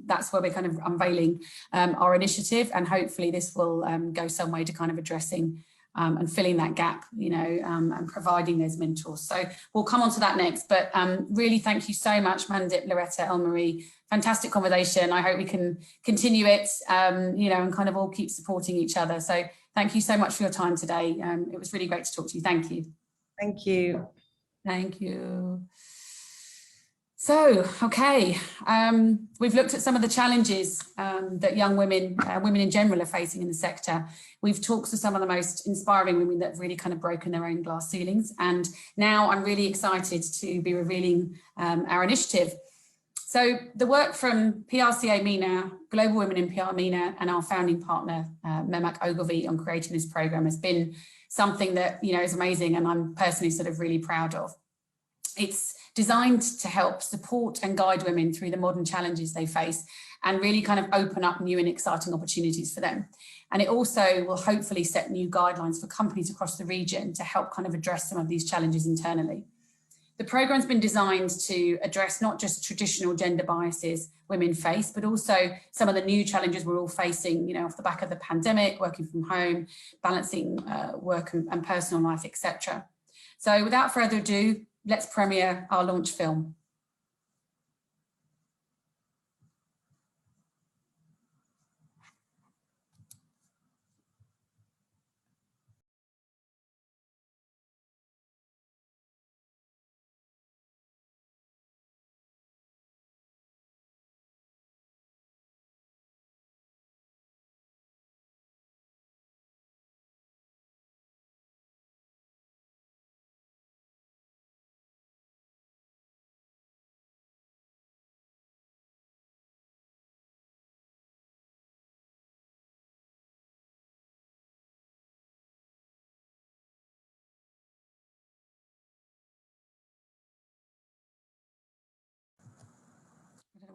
that's where we're kind of unveiling our initiative, and hopefully this will go some way to kind of addressing and filling that gap, you know, and providing those mentors. So we'll come on to that next, but really thank you so much, Mandip, Loretta, Elmarie. Fantastic conversation. I hope we can continue it, you know, and kind of all keep supporting each other. So thank you so much for your time today. It was really great to talk to you. Thank you. Thank you. Thank you. So, okay, we've looked at some of the challenges that young women in general are facing in the sector. We've talked to some of the most inspiring women that have really kind of broken their own glass ceilings. And now I'm really excited to be revealing our initiative. So the work from PRCA MENA, Global Women in PR MENA, and our founding partner, Memak Ogilvy, on creating this program has been something that, you know, is amazing, and I'm personally sort of really proud of. It's designed to help support and guide women through the modern challenges they face, and really kind of open up new and exciting opportunities for them. And it also will hopefully set new guidelines for companies across the region to help kind of address some of these challenges internally. The program's been designed to address not just traditional gender biases women face, but also some of the new challenges we're all facing, you know, off the back of the pandemic, working from home, balancing work and personal life, etc. So without further ado, let's premiere our launch film.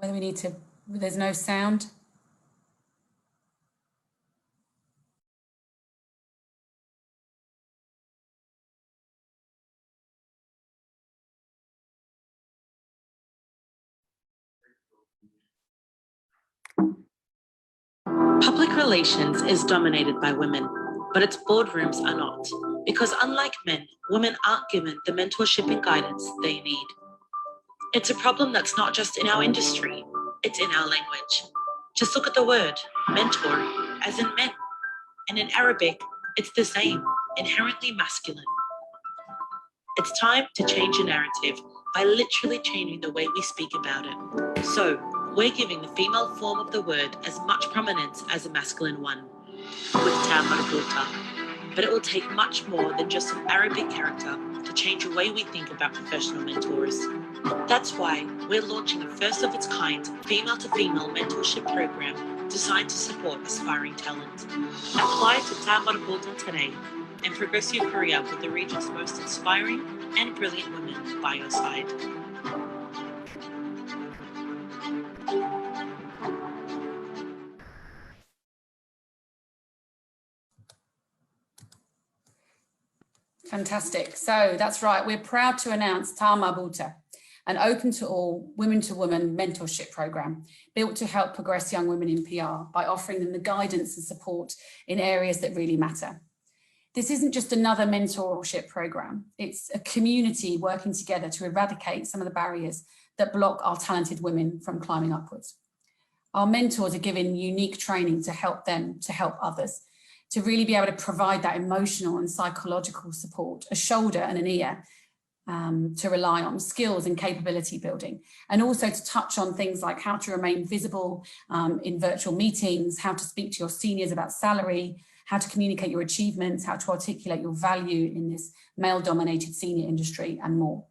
Whether we need to, there's no sound. Public relations is dominated by women, but its boardrooms are not, because unlike men, women aren't given the mentorship and guidance they need. It's a problem that's not just in our industry, it's in our language. Just look at the word, mentor, as in men. And in Arabic, it's the same, inherently masculine. It's time to change the narrative by literally changing the way we speak about it. So, we're giving the female form of the word as much prominence as the masculine one, with Ta Marbuuta. But it will take much more than just an Arabic character to change the way we think about professional mentors. That's why we're launching a first of its kind female-to-female mentorship program designed to support aspiring talent. Apply to Ta Marbuuta today and progress your career with the region's most inspiring and brilliant women by your side. Fantastic. So that's right. We're proud to announce Ta Marbuuta, an open to all women-to-women mentorship program built to help progress young women in PR by offering them the guidance and support in areas that really matter. This isn't just another mentorship program. It's a community working together to eradicate some of the barriers that block our talented women from climbing upwards. Our mentors are given unique training to help them to help others, to really be able to provide that emotional and psychological support, a shoulder and an ear to rely on, skills and capability building, and also to touch on things like how to remain visible in virtual meetings, how to speak to your seniors about salary, how to communicate your achievements, how to articulate your value in this male-dominated senior industry, and more.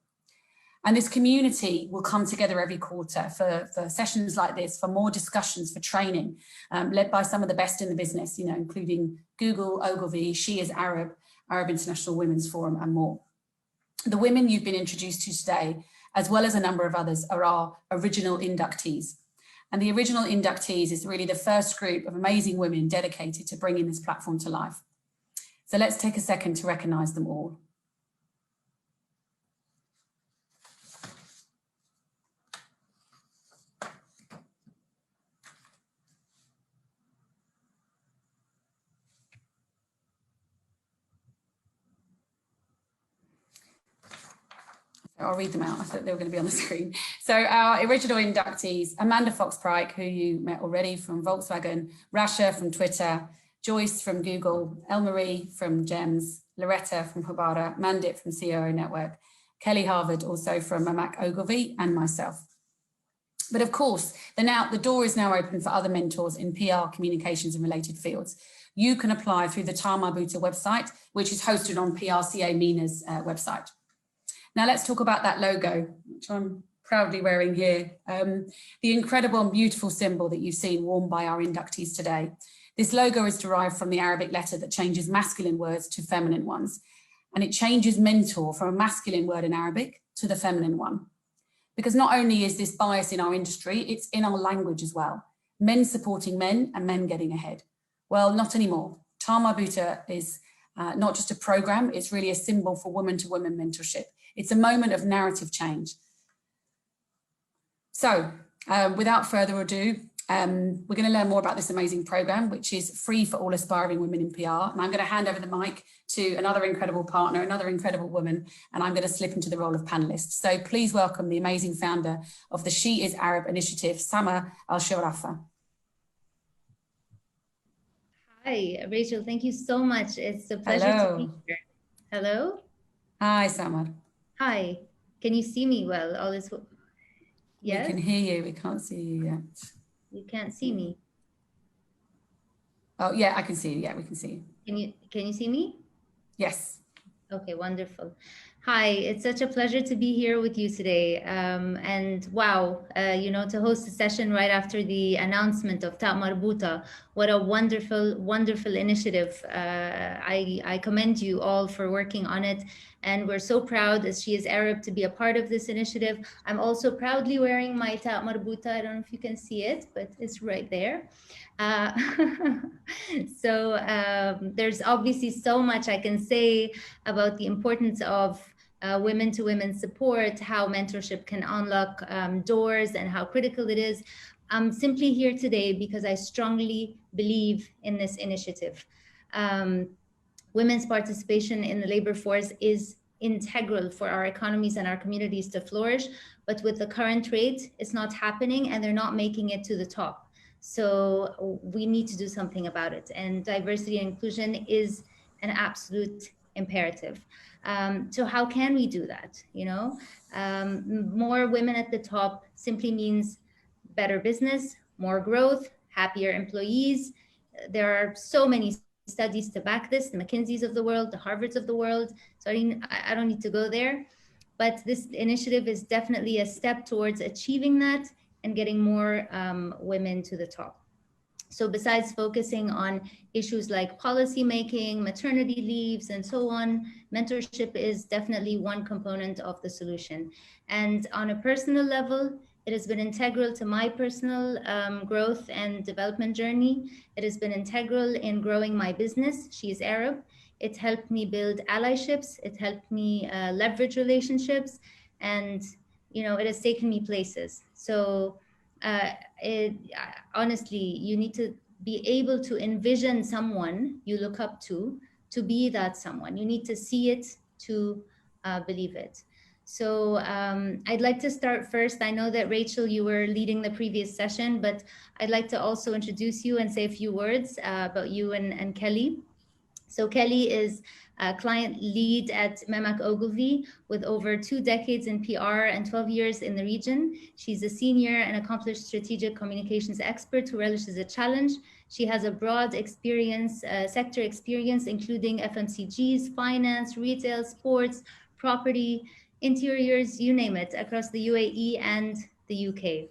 And this community will come together every quarter for sessions like this, for more discussions, for training, led by some of the best in the business, including Google, Ogilvy, She is Arab, Arab International Women's Forum, and more. The women you've been introduced to today, as well as a number of others, are our original inductees. And the original inductees is really the first group of amazing women dedicated to bringing this platform to life. So let's take a second to recognise them all. I'll read them out. I thought they were going to be on the screen. So our original inductees, Amanda Fox-Pryke, who you met already from Volkswagen, Rasha from Twitter, Joyce from Google, Elmarie from GEMS, Loretta from Hubara, Mandit from COO Network, Kelly Harvard also from Mamak Ogilvy, and myself. But of course, the door is now open for other mentors in PR, communications and related fields. You can apply through the Ta Marbuuta website, which is hosted on PRCA MENA's website. Now let's talk about that logo, which I'm proudly wearing here. The incredible and beautiful symbol that you've seen worn by our inductees today. This logo is derived from the Arabic letter that changes masculine words to feminine ones. And it changes mentor from a masculine word in Arabic to the feminine one. Because not only is this bias in our industry, it's in our language as well. Men supporting men and men getting ahead. Well, not anymore. Ta Marbuuta is not just a program, it's really a symbol for woman-to-woman mentorship. It's a moment of narrative change. So without further ado, we're going to learn more about this amazing program, which is free for all aspiring women in PR. And I'm going to hand over the mic to another incredible partner, another incredible woman, and I'm going to slip into the role of panelist. So please welcome the amazing founder of the She is Arab initiative, Sama Al-Shurafa. Hi, Rachel, thank you so much. It's a pleasure to be here. Hello? Hi, Sama. Hi, can you see me well? All is well? Yes? We can hear you, we can't see you yet. You can't see me? Oh, yeah, I can see you. Yeah, we can see you. Can you see me? Yes. Okay, wonderful. Hi, it's such a pleasure to be here with you today. And wow, to host a session right after the announcement of Ta Marbuuta What a wonderful, wonderful initiative. I commend you all for working on it. And we're so proud, as she is Arab, to be a part of this initiative. I'm also proudly wearing my Ta Marbouta. I don't know if you can see it, but it's right there. There's obviously so much I can say about the importance of women-to-women support, how mentorship can unlock doors, and how critical it is. I'm simply here today because I strongly believe in this initiative. Women's participation in the labor force is integral for our economies and our communities to flourish, but with the current rate, it's not happening and they're not making it to the top. So we need to do something about it. And diversity and inclusion is an absolute imperative. So how can we do that? You know, more women at the top simply means better business, more growth, happier employees. There are so many studies to back this, the McKinseys of the world, the Harvards of the world. So I don't need to go there, but this initiative is definitely a step towards achieving that and getting more women to the top. So besides focusing on issues like policy making, maternity leaves, and so on, mentorship is definitely one component of the solution. And on a personal level, it has been integral to my personal growth and development journey. It has been integral in growing my business. She is Arab. It helped me build allyships. It helped me leverage relationships. And, you know, it has taken me places. So honestly, you need to be able to envision someone you look up to be that someone. You need to see it to believe it. So I'd like to start first. I know that Rachel, you were leading the previous session, but I'd like to also introduce you and say a few words about you and Kelly. So Kelly is a client lead at Memak Ogilvy with over 2 decades in PR and 12 years in the region. She's a senior and accomplished strategic communications expert who relishes a challenge. She has a broad experience, sector experience, including FMCGs, finance, retail, sports, property, interiors, you name it, across the UAE and the UK.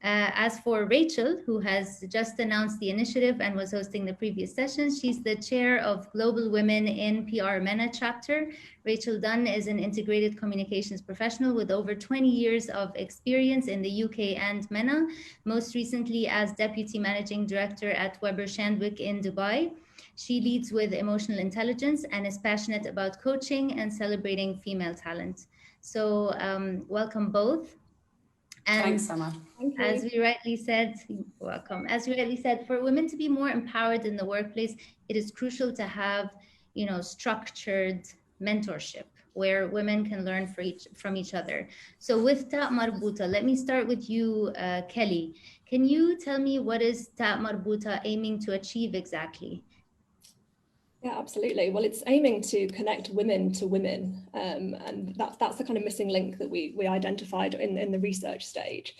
As for Rachel, who has just announced the initiative and was hosting the previous session, she's the chair of Global Women in PR MENA chapter. Rachel Dunn is an integrated communications professional with over 20 years of experience in the UK and MENA, most recently as Deputy Managing Director at Weber Shandwick in Dubai. She leads with emotional intelligence and is passionate about coaching and celebrating female talent. So welcome both. And thanks, Sama. As we rightly said, welcome. As we rightly said, for women to be more empowered in the workplace, it is crucial to have, you know, structured mentorship where women can learn from each other. So with Ta Marbuuta, let me start with you, Kelly. Can you tell me what is Ta Marbuuta aiming to achieve exactly? Yeah, absolutely. Well, it's aiming to connect women to women, and that's the kind of missing link that we identified in the research stage.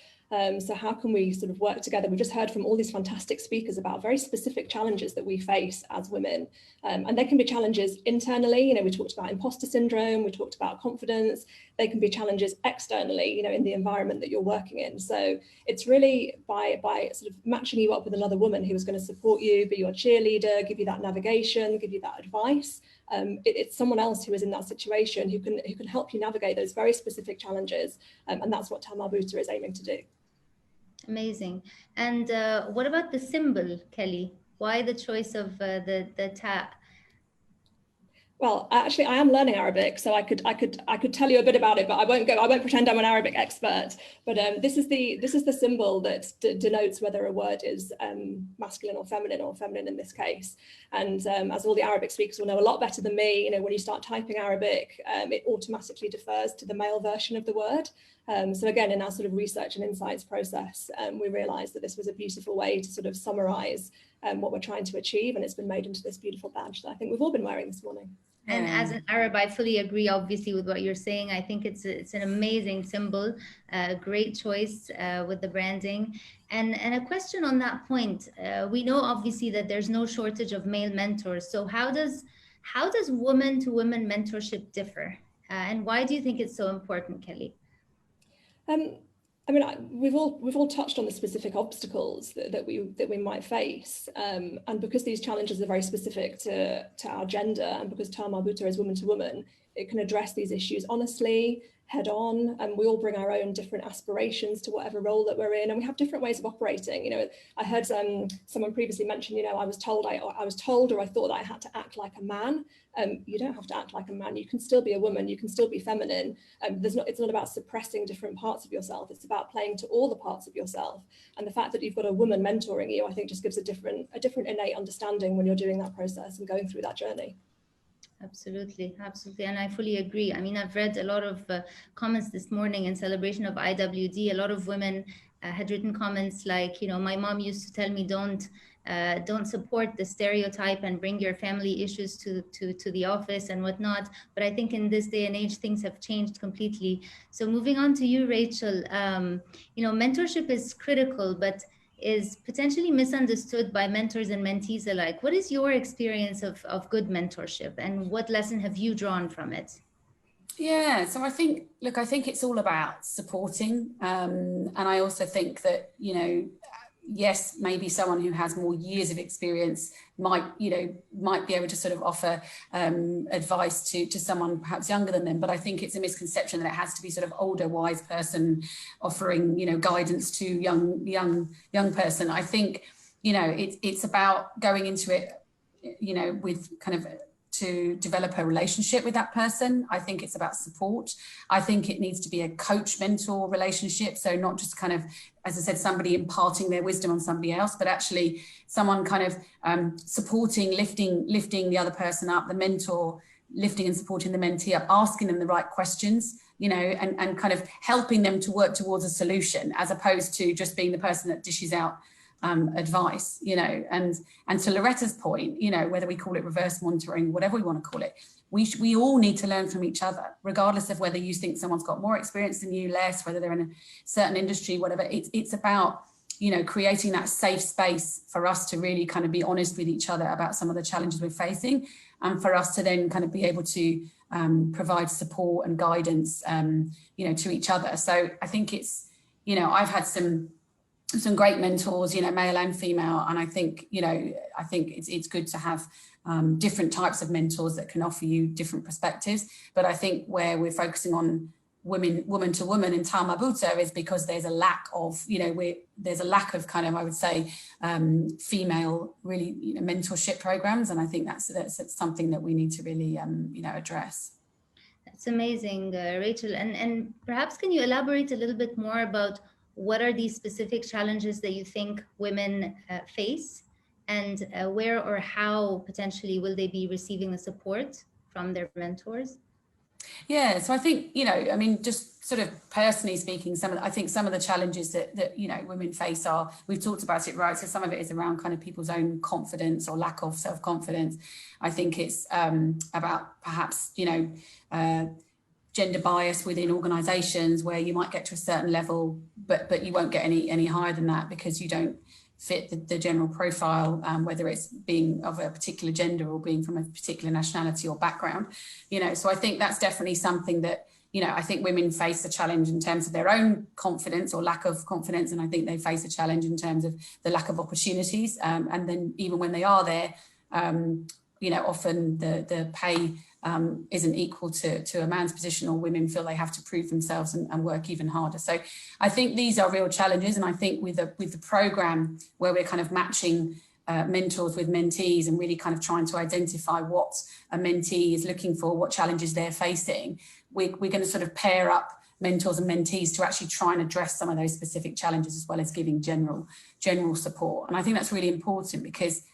So how can we sort of work together? We've just heard from all these fantastic speakers about very specific challenges that we face as women. And there can be challenges internally, you know, we talked about imposter syndrome, we talked about confidence. They can be challenges externally, you know, in the environment that you're working in. So it's really by sort of matching you up with another woman who is going to support you, be your cheerleader, give you that navigation, give you that advice. It's someone else who is in that situation who can help you navigate those very specific challenges. And that's what Ta Marbuuta is aiming to do. Amazing. And what about the symbol, Kelly? Why the choice of the Ta? Well, actually, I am learning Arabic, so I could tell you a bit about it, but I won't pretend I'm an Arabic expert. But this is the symbol that denotes whether a word is masculine or feminine in this case. And as all the Arabic speakers will know a lot better than me, you know, when you start typing Arabic, it automatically defers to the male version of the word. So again, in our sort of research and insights process, we realized that this was a beautiful way to sort of summarize what we're trying to achieve, and it's been made into this beautiful badge that I think we've all been wearing this morning. And as an Arab, I fully agree, obviously, with what you're saying. I think it's an amazing symbol, great choice with the branding. And a question on that point, we know obviously that there's no shortage of male mentors. So how does woman-to-woman mentorship differ? And why do you think it's so important, Kelly? I mean, we've all touched on the specific obstacles that we might face, and because these challenges are very specific to our gender, and because Ta Marbuuta is woman to woman, it can address these issues honestly, head on, and we all bring our own different aspirations to whatever role that we're in, and we have different ways of operating. You know, I heard someone previously mention, you know, I was told or I thought that I had to act like a man. You don't have to act like a man. You can still be a woman. You can still be feminine. It's not about suppressing different parts of yourself. It's about playing to all the parts of yourself. And the fact that you've got a woman mentoring you, I think, just gives a different innate understanding when you're doing that process and going through that journey. Absolutely, absolutely. And I fully agree. I mean, I've read a lot of comments this morning in celebration of IWD. A lot of women had written comments like, you know, my mom used to tell me, don't support the stereotype and bring your family issues to the office and whatnot. But I think in this day and age, things have changed completely. So moving on to you, Rachel, you know, mentorship is critical, but is potentially misunderstood by mentors and mentees alike. What is your experience of good mentorship, and what lesson have you drawn from it? Yeah, so I think it's all about supporting. And I also think that, you know, yes, maybe someone who has more years of experience might be able to sort of offer advice to someone perhaps younger than them. But I think it's a misconception that it has to be sort of older, wise person offering, you know, guidance to young person. I think, you know, it's about going into it, you know, with kind of to develop a relationship with that person. I think it's about support. I think it needs to be a coach-mentor relationship. So not just kind of, as I said, somebody imparting their wisdom on somebody else, but actually someone kind of supporting, lifting the other person up, the mentor lifting and supporting the mentee up, asking them the right questions, you know, and kind of helping them to work towards a solution, as opposed to just being the person that dishes out advice, you know. And to Loretta's point, you know, whether we call it reverse mentoring, whatever we want to call it, we all need to learn from each other, regardless of whether you think someone's got more experience than you, less, whether they're in a certain industry, whatever. It's about, you know, creating that safe space for us to really kind of be honest with each other about some of the challenges we're facing, and for us to then kind of be able to provide support and guidance, you know, to each other. So I think it's, you know, I've had some great mentors, you know, male and female. And I think, you know, it's good to have different types of mentors that can offer you different perspectives. But I think where we're focusing on woman to woman in Ta Marbuuta is because there's a lack of, you know, there's a lack of kind of, I would say, female really, you know, mentorship programs. And I think that's something that we need to really, you know, address. That's amazing, Rachel. And perhaps can you elaborate a little bit more about what are these specific challenges that you think women face, and where or how potentially will they be receiving the support from their mentors? Yeah, so I think, you know, I mean, just sort of personally speaking, I think some of the challenges that, you know, women face are, we've talked about it, right? So some of it is around kind of people's own confidence or lack of self-confidence. I think it's about perhaps, you know, gender bias within organizations where you might get to a certain level, but you won't get any higher than that because you don't fit the general profile, whether it's being of a particular gender or being from a particular nationality or background, you know. So I think that's definitely something that, you know, I think women face a challenge in terms of their own confidence or lack of confidence. And I think they face a challenge in terms of the lack of opportunities. And then even when they are there, you know, often the pay isn't equal to a man's position, or women feel they have to prove themselves and work even harder. So I think these are real challenges. And I think with the program where we're kind of matching mentors with mentees and really kind of trying to identify what a mentee is looking for, what challenges they're facing, we're going to sort of pair up mentors and mentees to actually try and address some of those specific challenges, as well as giving general support. And I think that's really important because,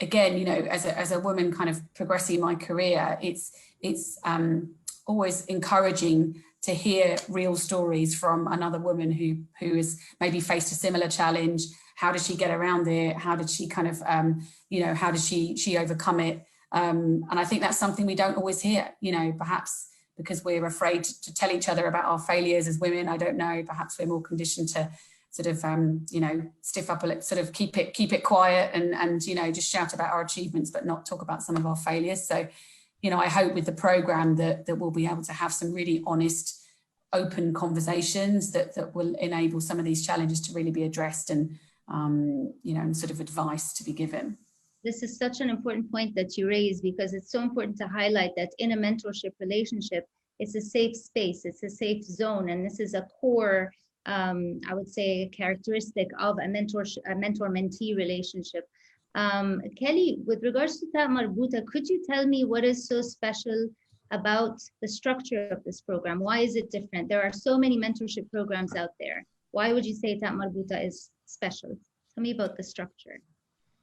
again, you know, as a woman kind of progressing my career, it's always encouraging to hear real stories from another woman who has maybe faced a similar challenge. How did she get around it? How did she kind of, you know, how did she overcome it? And I think that's something we don't always hear, you know, perhaps because we're afraid to tell each other about our failures as women. I don't know, perhaps we're more conditioned to sort of, you know, stiff up a lip, sort of keep it quiet and, you know, just shout about our achievements, but not talk about some of our failures. So, you know, I hope with the program that we'll be able to have some really honest open conversations that will enable some of these challenges to really be addressed, and and sort of advice to be given. This is such an important point that you raise, because it's so important to highlight that in a mentorship relationship, it's a safe space, it's a safe zone, and this is a core, I would say, characteristic of a mentor-mentee relationship. Kelly, with regards to Ta Marbuuta, could you tell me what is so special about the structure of this program? Why is it different? There are so many mentorship programs out there. Why would you say Ta Marbuuta is special? Tell me about the structure.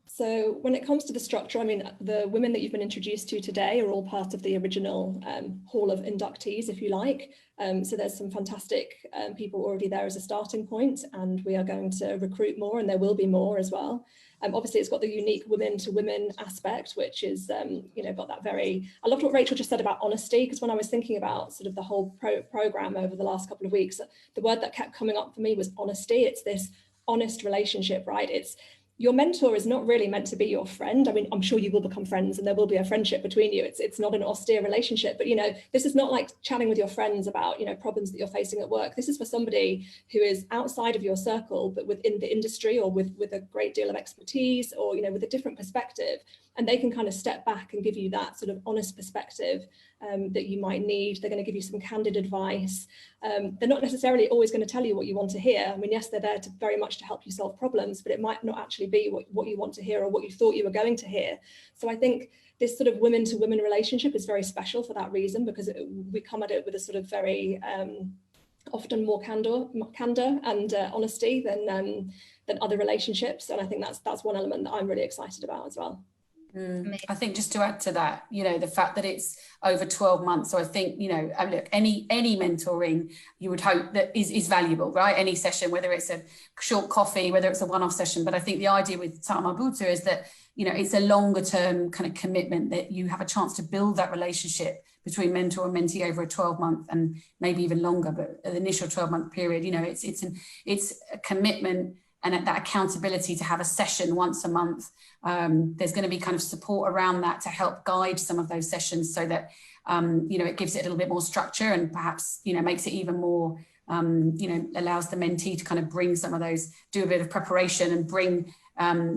So when it comes to the structure, I mean, the women that you've been introduced to today are all part of the original hall of inductees, if you like. So there's some fantastic people already there as a starting point, and we are going to recruit more, and there will be more as well. Obviously, it's got the unique women-to-women aspect, which is, got that very... I loved what Rachel just said about honesty, because when I was thinking about sort of the whole program over the last couple of weeks, the word that kept coming up for me was honesty. It's this honest relationship, right? It's your mentor is not really meant to be your friend. I mean, I'm sure you will become friends and there will be a friendship between you. It's not an austere relationship, but, this is not like chatting with your friends about, problems that you're facing at work. This is for somebody who is outside of your circle, but within the industry, or with a great deal of expertise, or, with a different perspective. And they can kind of step back and give you that sort of honest perspective that you might need. They're going to give you some candid advice. They're not necessarily always going to tell you what you want to hear. I mean, yes, they're there to very much to help you solve problems, but it might not actually be what you want to hear or what you thought you were going to hear. So I think this sort of women-to-women relationship is very special for that reason, because we come at it with a sort of very often more candor and honesty than other relationships. And I think that's one element that I'm really excited about as well. I think just to add to that, the fact that it's over 12 months. So I think, look, any mentoring you would hope that is valuable, right? Any session, whether it's a short coffee, whether it's a one-off session. But I think the idea with Ta Marbuuta is that, it's a longer term kind of commitment, that you have a chance to build that relationship between mentor and mentee over a 12-month and maybe even longer, but an initial 12-month period, it's a commitment and that accountability to have a session once a month. There's going to be kind of support around that to help guide some of those sessions, so that, it gives it a little bit more structure, and perhaps, makes it even more, allows the mentee to kind of bring some of those, do a bit of preparation and bring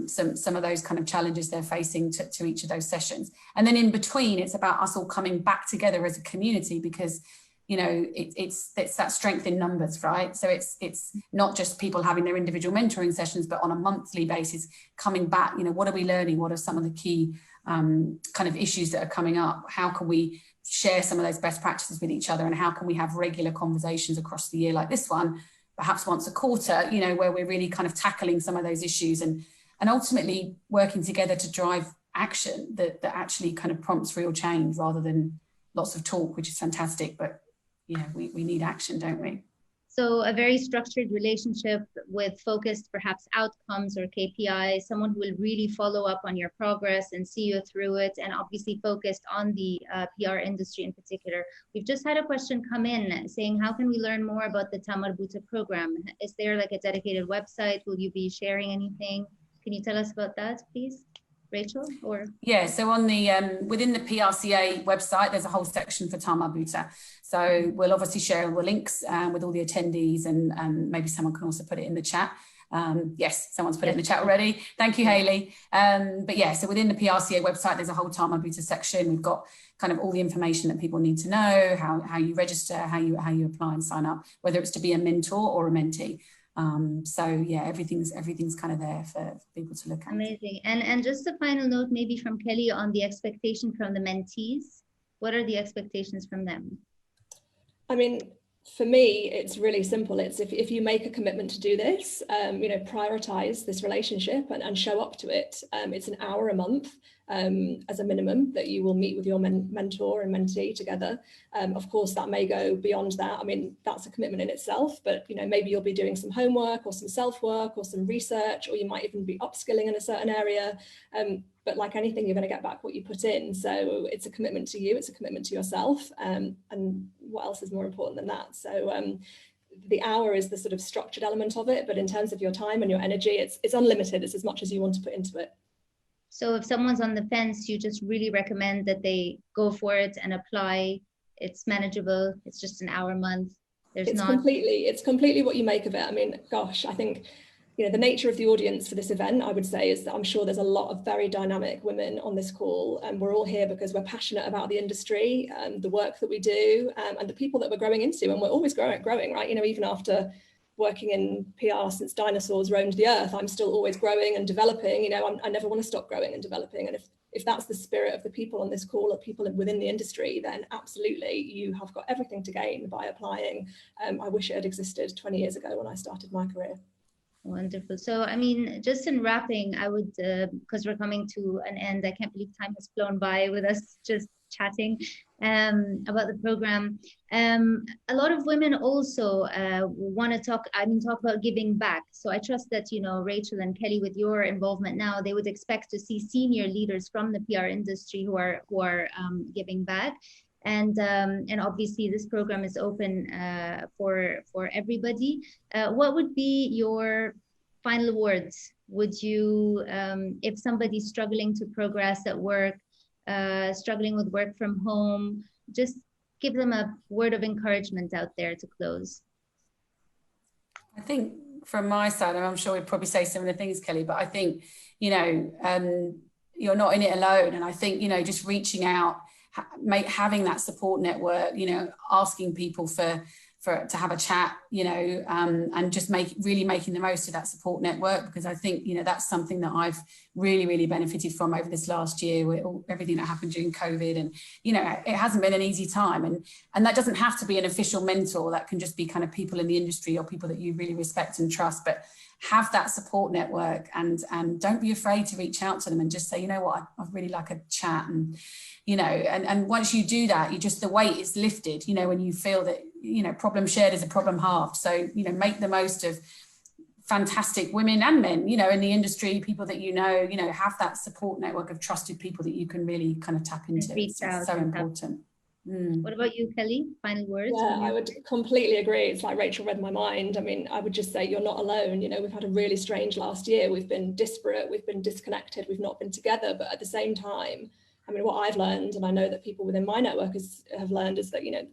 some of those kind of challenges they're facing to each of those sessions. And then in between, it's about us all coming back together as a community, because it's that strength in numbers, right? So it's not just people having their individual mentoring sessions, but on a monthly basis coming back, what are we learning? What are some of the key kind of issues that are coming up? How can we share some of those best practices with each other? And how can we have regular conversations across the year like this one, perhaps once a quarter, where we're really kind of tackling some of those issues and ultimately working together to drive action that actually kind of prompts real change, rather than lots of talk, which is fantastic, but we need action, don't we? So a very structured relationship with focused perhaps outcomes or KPIs, someone who will really follow up on your progress and see you through it, and obviously focused on the PR industry in particular. We've just had a question come in saying, how can we learn more about the Ta Marbuuta program? Is there like a dedicated website? Will you be sharing anything? Can you tell us about that, please? Rachel, or? Yeah, so on the within the PRCA website, there's a whole section for Ta Marbuuta. So we'll obviously share all the links with all the attendees, and maybe someone can also put it in the chat. Yes, someone's put it in the chat already. Thank you, Hayley. But yeah, so within the PRCA website, there's a whole Ta Marbuuta section. We've got kind of all the information that people need to know, how you register, how you apply and sign up, whether it's to be a mentor or a mentee. So yeah, everything's kind of there for people to look at. Amazing. And just a final note maybe from Kelly on the expectation from the mentees. What are the expectations from them? I mean, for me, it's really simple. It's if you make a commitment to do this, prioritize this relationship and show up to it. It's an hour a month as a minimum that you will meet with your mentor and mentee together. Of course, that may go beyond that. I mean, that's a commitment in itself, but maybe you'll be doing some homework or some self-work or some research, or you might even be upskilling in a certain area. But like anything, you're going to get back what you put in. So it's a commitment to you, it's a commitment to yourself. And what else is more important than that? So the hour is the sort of structured element of it, but in terms of your time and your energy, it's unlimited. It's as much as you want to put into it. So if someone's on the fence, you just really recommend that they go for it and apply. It's manageable. It's just an hour a month. It's completely what you make of it. I mean, gosh, I think, you know, the nature of the audience for this event, I would say, is that I'm sure there's a lot of very dynamic women on this call, and we're all here because we're passionate about the industry and the work that we do, and the people that we're growing into, and we're always growing, right? You know, even after working in PR since dinosaurs roamed the earth, I'm still always growing and developing. You know, I never want to stop growing and developing. And if that's the spirit of the people on this call, or people within the industry, then absolutely you have got everything to gain by applying. I wish it had existed 20 years ago when I started my career. Wonderful. So, I mean, just in wrapping, I would, because we're coming to an end, I can't believe time has flown by with us just chatting about the program. A lot of women also want to talk about giving back. So I trust that, you know, Rachel and Kelly, with your involvement now, they would expect to see senior leaders from the PR industry who are giving back. And obviously this program is open for everybody. What would be your final words? Would you, if somebody's struggling to progress at work, struggling with work from home, just give them a word of encouragement out there to close? I think from my side, and I'm sure we'd probably say similar things, Kelly, but I think, you know, you're not in it alone. And I think, you know, just reaching out, having that support network, you know, asking people to have a chat, you know, and just really making the most of that support network, because I think, you know, that's something that I've really benefited from over this last year with everything that happened during COVID. And, you know, it hasn't been an easy time, and that doesn't have to be an official mentor. That can just be kind of people in the industry or people that you really respect and trust, but have that support network, and don't be afraid to reach out to them and just say, you know what, I'd really like a chat. And, you know, and once you do that, the weight is lifted, you know, when you feel that, you know, problem shared is a problem halved. So, you know, make the most of fantastic women and men, you know, in the industry, people that, you know, have that support network of trusted people that you can really kind of tap into. It's so important. What about you, Kelly? Final words? Yeah, I would completely agree. It's like Rachel read my mind. I mean, I would just say you're not alone. You know, we've had a really strange last year. We've been disparate, we've been disconnected, we've not been together. But at the same time, I mean, what I've learned, and I know that people within my network have learned, is that, you know,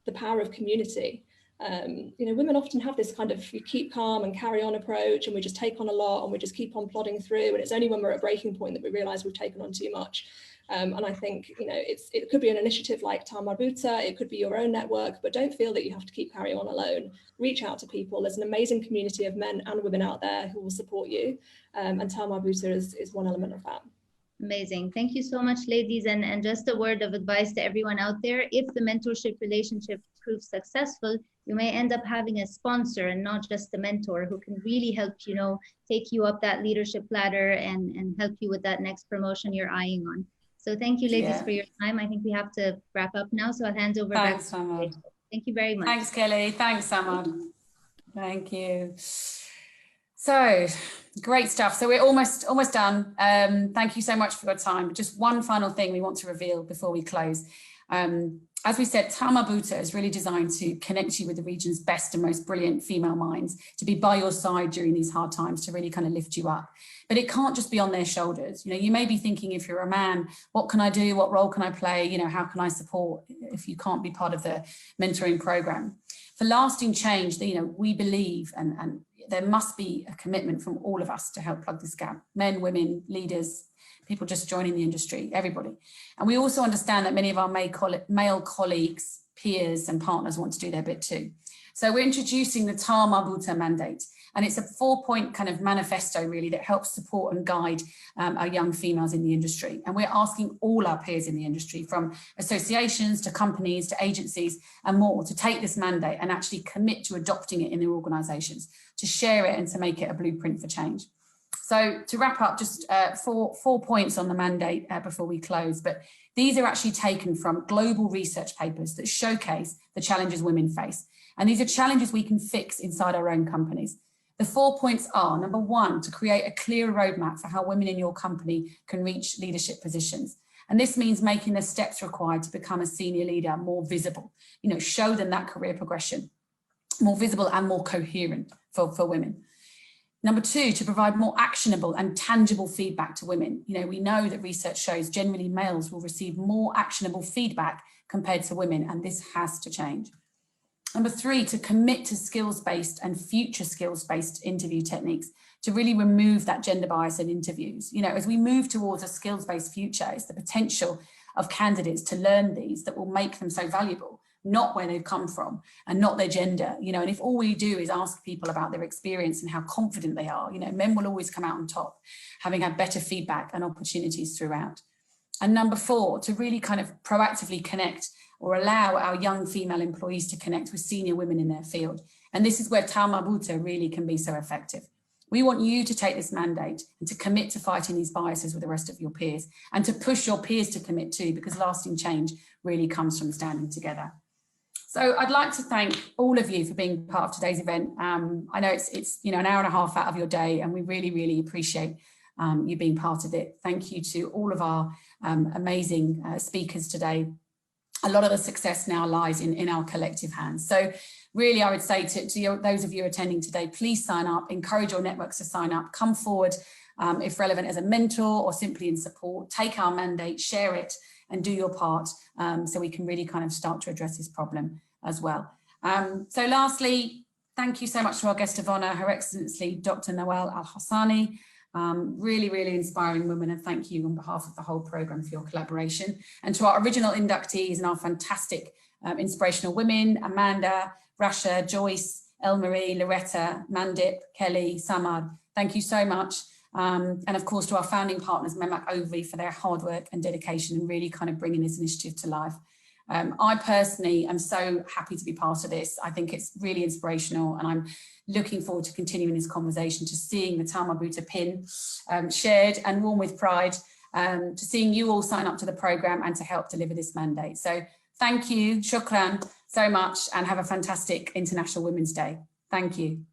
the power of community. You know, women often have this kind of, you keep calm and carry on approach, and we just take on a lot and we just keep on plodding through. And it's only when we're at a breaking point that we realize we've taken on too much. And I think, you know, it could be an initiative like Ta Marbuuta, it could be your own network, but don't feel that you have to keep carrying on alone. Reach out to people. There's an amazing community of men and women out there who will support you. And Ta Marbuuta is one element of that. Amazing. Thank you so much, ladies. And just a word of advice to everyone out there. If the mentorship relationship proves successful, you may end up having a sponsor and not just a mentor who can really help, you know, take you up that leadership ladder and help you with that next promotion you're eyeing on. So thank you, ladies, for your time. I think we have to wrap up now. So I'll hand over back to you. Thank you very much. Thanks, Kelly. Thanks, Samad. Thank you. So great stuff. So we're almost done. Thank you so much for your time. Just one final thing we want to reveal before we close. As we said, Ta Marbuuta is really designed to connect you with the region's best and most brilliant female minds, to be by your side during these hard times, to really kind of lift you up. But it can't just be on their shoulders. You know, you may be thinking, if you're a man, what can I do? What role can I play? You know, how can I support if you can't be part of the mentoring program? For lasting change, you know, we believe and there must be a commitment from all of us to help plug this gap. Men, women, leaders, people just joining the industry, everybody. And we also understand that many of our male colleagues, peers and partners want to do their bit too. So we're introducing the Ta Marbuuta Mandate. And it's a 4-point kind of manifesto really that helps support and guide our young females in the industry. And we're asking all our peers in the industry, from associations to companies to agencies and more, to take this mandate and actually commit to adopting it in their organisations, to share it and to make it a blueprint for change. So to wrap up, just four points on the mandate before we close, but these are actually taken from global research papers that showcase the challenges women face. And these are challenges we can fix inside our own companies. The 4 points are: number one, to create a clear roadmap for how women in your company can reach leadership positions. And this means making the steps required to become a senior leader more visible, you know, show them that career progression, more visible and more coherent for women. Number two, to provide more actionable and tangible feedback to women. You know, we know that research shows generally males will receive more actionable feedback compared to women, and this has to change. Number 3, to commit to skills-based and future skills-based interview techniques to really remove that gender bias in interviews. You know, as we move towards a skills-based future, it's the potential of candidates to learn these that will make them so valuable, not where they've come from and not their gender, you know. And if all we do is ask people about their experience and how confident they are, you know, men will always come out on top, having had better feedback and opportunities throughout. And number 4, to really kind of proactively connect or allow our young female employees to connect with senior women in their field. And this is where Ta Marbuuta really can be so effective. We want you to take this mandate and to commit to fighting these biases with the rest of your peers, and to push your peers to commit too, because lasting change really comes from standing together. So I'd like to thank all of you for being part of today's event. I know it's you know, an hour and a half out of your day, and we really, really appreciate you being part of it. Thank you to all of our amazing speakers today. A lot of the success now lies in our collective hands. So really, I would say to those of you attending today, please sign up, encourage your networks to sign up, come forward if relevant as a mentor or simply in support, take our mandate, share it and do your part so we can really kind of start to address this problem as well. So lastly, thank you so much to our guest of honour, Her Excellency Dr. Nawal Al-Hassani. Really, really inspiring woman, and thank you on behalf of the whole programme for your collaboration. And to our original inductees and our fantastic inspirational women, Amanda, Rasha, Joyce, Elmarie, Loretta, Mandip, Kelly, Samad, thank you so much. And of course to our founding partners, Memak Ovi, for their hard work and dedication and really kind of bringing this initiative to life. I personally am so happy to be part of this. I think it's really inspirational, and I'm looking forward to continuing this conversation, to seeing the Ta Marbuuta pin shared and worn with pride, to seeing you all sign up to the programme and to help deliver this mandate. So thank you, shukran so much, and have a fantastic International Women's Day. Thank you.